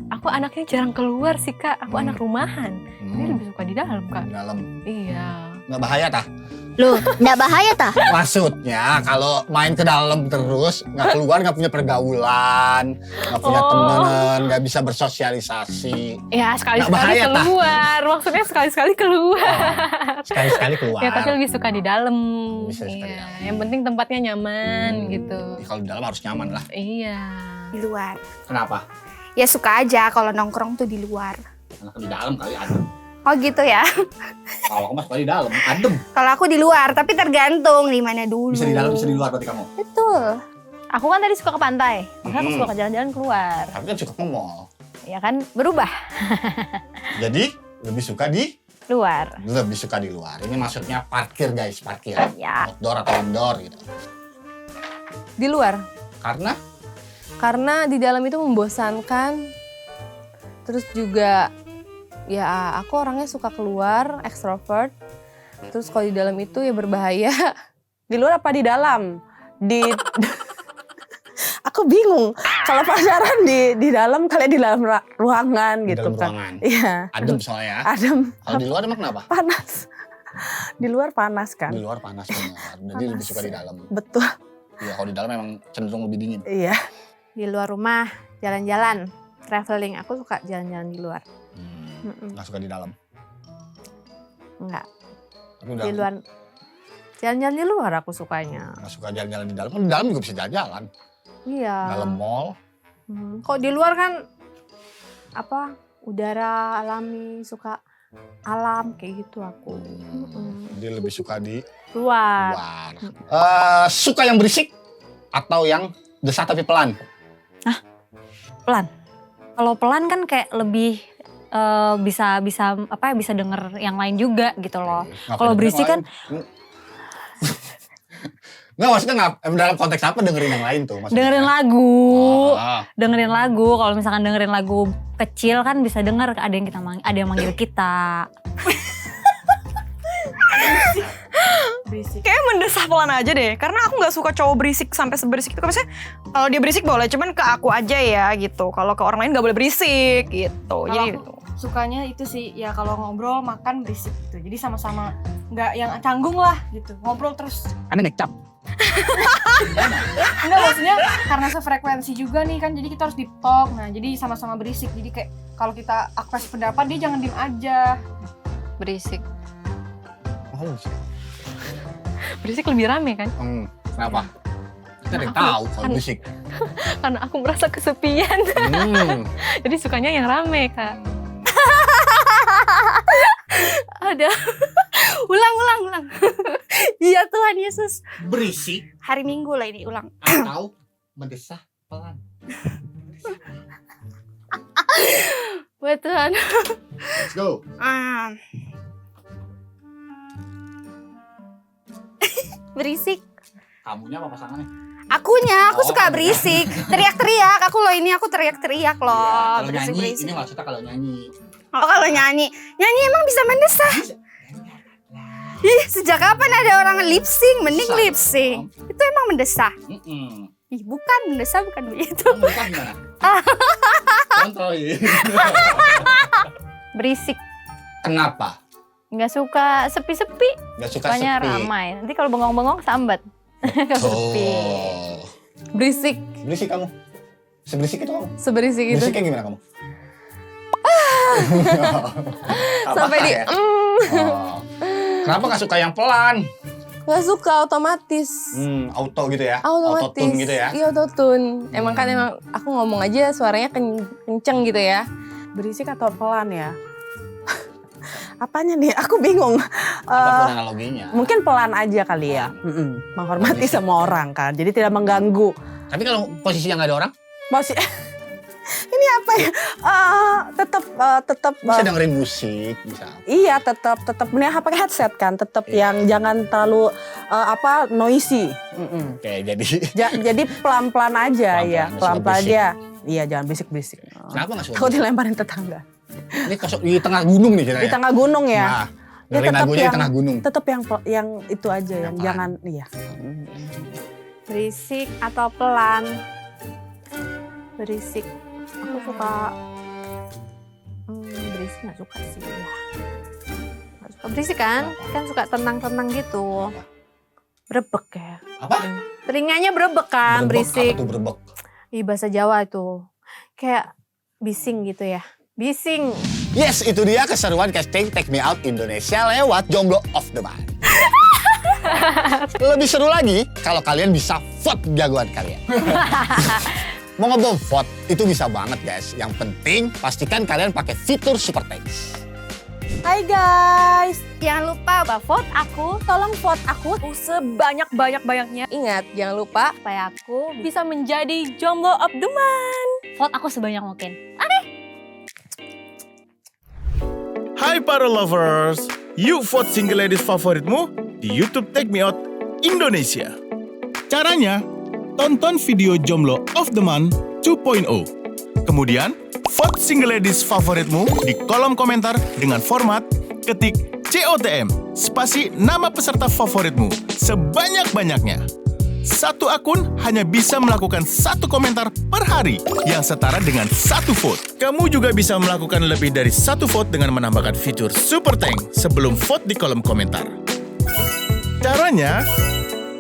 S6: aku anaknya jarang keluar sih Kak. Aku anak rumahan. Jadi lebih suka di dalam Kak.
S3: Di dalam.
S6: Iya.
S3: Nggak bahaya tah?
S1: Loh, nggak bahaya tah?
S3: Maksudnya kalau main ke dalam terus, nggak keluar, nggak punya pergaulan, nggak punya temen, nggak bisa bersosialisasi.
S6: Ya
S3: Nggak
S6: sekali-sekali
S3: bahaya, Tah?
S6: keluar. Maksudnya sekali-sekali keluar.
S3: Sekali-sekali keluar.
S6: Ya tapi lebih suka di dalam.
S3: Bisa suka di
S6: Iya.
S3: dalam.
S6: Yang penting tempatnya nyaman gitu.
S3: Ya, kalau di dalam harus nyaman lah.
S6: Iya.
S1: Di luar.
S3: Kenapa?
S1: Ya suka aja kalau nongkrong tuh di luar.
S11: Karena di dalam kali adem.
S1: Oh gitu ya.
S11: Kalau aku mah suka di dalam, adem.
S1: Kalau aku di luar, tapi tergantung di mana dulu.
S11: Bisa di dalam, bisa di luar berarti kamu.
S1: Betul.
S10: Aku kan tadi suka ke pantai, makanya aku suka jalan-jalan keluar.
S3: Tapi kan suka ke mall.
S10: Ya kan berubah.
S3: Jadi lebih suka di
S10: Luar.
S3: lebih suka di luar. Ini maksudnya parkir guys, parkir.
S10: Ya.
S3: Outdoor atau indoor gitu.
S2: Di luar.
S6: Karena di dalam itu membosankan. Terus juga ya aku orangnya suka keluar, ekstrovert. Terus kalau di dalam itu ya berbahaya.
S8: Di luar apa di dalam? Di Aku bingung. Kalau pacaran di dalam kali di dalam ruangan
S3: Di
S8: gitu
S3: dalam
S8: kan.
S3: ruangan.
S8: Iya.
S3: Adem soalnya.
S8: Adem.
S3: Kalau di luar emang kenapa?
S8: Panas. Di luar panas kan.
S3: Di luar panas benar. Jadi lebih suka di dalam.
S8: Betul.
S3: Iya, kalau di dalam memang cenderung lebih dingin.
S8: Iya.
S9: Di luar rumah, jalan-jalan, traveling. Aku suka jalan-jalan di luar.
S3: Nggak suka di dalam.
S9: Enggak.
S3: Tapi udah
S9: Di luar. Jalan-jalan di luar aku sukanya.
S3: nggak suka jalan-jalan di dalam. Di dalam juga bisa jalan-jalan.
S9: Iya.
S3: Dalam mall.
S9: Kok di luar kan apa udara alami, suka alam kayak gitu aku.
S3: Dia lebih suka di
S9: Luar.
S3: luar. Suka yang berisik atau yang desah tapi pelan?
S4: Pelan. Kalau pelan kan kayak lebih bisa denger yang lain juga gitu loh. Kalau berisik kan
S3: Nggak, maksudnya dalam konteks apa dengerin yang lain tuh? Maksudnya?
S4: dengerin lagu.
S3: Ah.
S4: Dengerin lagu. Kalau misalkan dengerin lagu kecil kan bisa denger ada yang manggil kita.
S5: Kayaknya mendesah pelan aja deh, karena aku nggak suka cowok berisik sampai seberisik itu. Maksudnya kalau dia berisik boleh, cuman ke aku aja ya gitu. Kalau ke orang lain nggak boleh berisik gitu. Jadi gitu.
S2: Sukanya itu sih ya kalau ngobrol makan berisik gitu. Jadi sama-sama nggak yang canggung lah gitu. Ngobrol terus.
S11: Anda ngecap.
S2: Enggak, maksudnya karena sefrekuensi juga nih kan, jadi kita harus deep talk. Nah, jadi sama-sama berisik. Jadi kayak kalau kita ekspresi pendapat, dia jangan diem aja.
S6: Berisik.
S3: Oh,
S6: Berisik lebih rame kan?
S3: kenapa? Kita ada yang tahu kalau berisik.
S6: Karena aku merasa kesepian. Jadi sukanya yang rame, Kak.
S1: Ada. ulang. Iya Tuhan Yesus.
S3: Berisik
S1: Hari Minggu lah ini ulang.
S3: atau mendesah pelan?
S1: Buat Tuhan.
S3: Let's go.
S1: Berisik.
S11: Kamunya apa pasangannya?
S1: Aku
S3: Oh,
S1: suka
S3: kamu.
S1: berisik. Teriak-teriak. Aku teriak-teriak loh.
S3: Kalau nyanyi,
S1: Berisik-berisik.
S3: ini maksudnya kalau nyanyi.
S1: Oh, kalau nyanyi emang bisa mendesah. Ih, sejak kapan ada orang lip sync? Mending
S3: Bisa
S1: lip sync. Itu emang mendesah. Ih, bukan mendesah, bukan begitu.
S3: Kamu mendesah gimana? Kontrolin.
S10: Berisik.
S3: Kenapa?
S10: Nggak suka sepi-sepi.
S3: Gak suka
S10: Sukanya
S3: sepi.
S10: ramai. Nanti kalau bengong-bengong sambat. Kalau sepi.
S3: Oh.
S9: Berisik.
S3: Berisik kamu? Seberisik itu kamu?
S9: Seberisik itu.
S3: Berisiknya gimana kamu?
S9: Sampai di
S3: ya? Oh. Kenapa gak suka yang pelan?
S9: nggak suka otomatis.
S3: Auto gitu ya?
S9: Otomatis.
S3: Autotune gitu ya?
S9: Iya, autotune. Emang aku ngomong aja suaranya kenceng gitu ya.
S8: Berisik atau pelan ya? Apanya nih? Aku bingung.
S3: Apapun analoginya.
S8: Mungkin pelan aja kali ya. Menghormati semua orang kan. Jadi tidak mengganggu.
S3: Tapi kalau posisinya gak ada orang?
S8: Masih ini apa ya? Tetap
S3: Bisa dengerin musik, bisa.
S8: iya, tetap pakai headset kan. Tetap yang jangan terlalu noisy.
S3: Oke, jadi
S8: Jadi pelan-pelan aja
S3: Pelan-pelan,
S8: ya.
S3: nggak
S8: Pelan-pelan
S3: suka
S8: aja. Iya, jangan bisik-bisik.
S3: kenapa gak suka?
S8: Aku dilemparin tetangga.
S3: Ini di tengah gunung nih ceritanya.
S8: Di tengah gunung ya.
S3: Nah,
S8: Ya,
S3: dengerin
S8: tetap
S3: lagunya di
S8: yang-
S3: tengah gunung.
S8: Tetap yang itu aja, yang
S3: pelan.
S8: jangan iya.
S1: Berisik atau pelan? Berisik. Aku suka berisik, nggak suka sih ya. Nggak suka berisik kan? Kan suka tenang-tenang gitu. Berebek ya.
S3: Apa?
S1: Telinganya berebek kan, berisik.
S3: Apa tuh berebek?
S1: Ih, bahasa Jawa itu. Kayak bising gitu ya. Bising.
S3: Yes, itu dia keseruan casting Take Me Out Indonesia lewat Jomblo of the Month. Lebih seru lagi kalau kalian bisa vote jagoan kalian. Mau vote itu bisa banget guys. Yang penting pastikan kalian pakai fitur Super Thanks.
S1: Hai guys, jangan lupa vote aku. Tolong vote aku
S5: Sebanyak-banyaknya.
S9: Ingat, jangan lupa
S1: supaya aku
S9: bisa menjadi Jomblo of the Month.
S4: Vote aku sebanyak mungkin.
S7: Hai para lovers, yuk vote single ladies favoritmu di YouTube Take Me Out Indonesia. Caranya, tonton video Jomblo of the Month 2.0. Kemudian, vote single ladies favoritmu di kolom komentar dengan format ketik COTM, spasi nama peserta favoritmu sebanyak-banyaknya. Satu akun hanya bisa melakukan satu komentar per hari yang setara dengan satu vote. Kamu juga bisa melakukan lebih dari satu vote dengan menambahkan fitur Super Thank sebelum vote di kolom komentar. Caranya,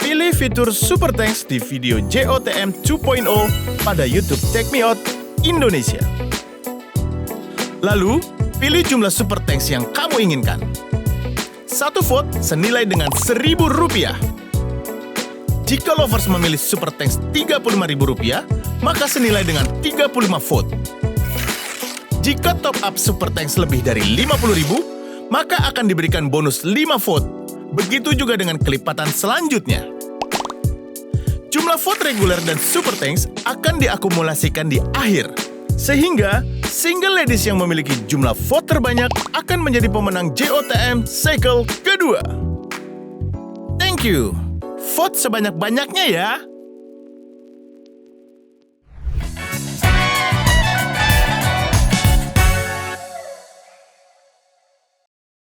S7: pilih fitur Super Thanks di video JOTM 2.0 pada YouTube Take Me Out Indonesia. Lalu, pilih jumlah Super Thanks yang kamu inginkan. Satu vote senilai dengan Rp1.000. Jika lovers memilih Super Thanks Rp35.000, maka senilai dengan 35 vote. Jika top up Super Thanks lebih dari 50.000, maka akan diberikan bonus 5 vote. Begitu juga dengan kelipatan selanjutnya. Jumlah vote reguler dan Super Thanks akan diakumulasikan di akhir. Sehingga, single ladies yang memiliki jumlah vote terbanyak akan menjadi pemenang JOTM Cycle kedua. Thank you. Vote sebanyak-banyaknya ya.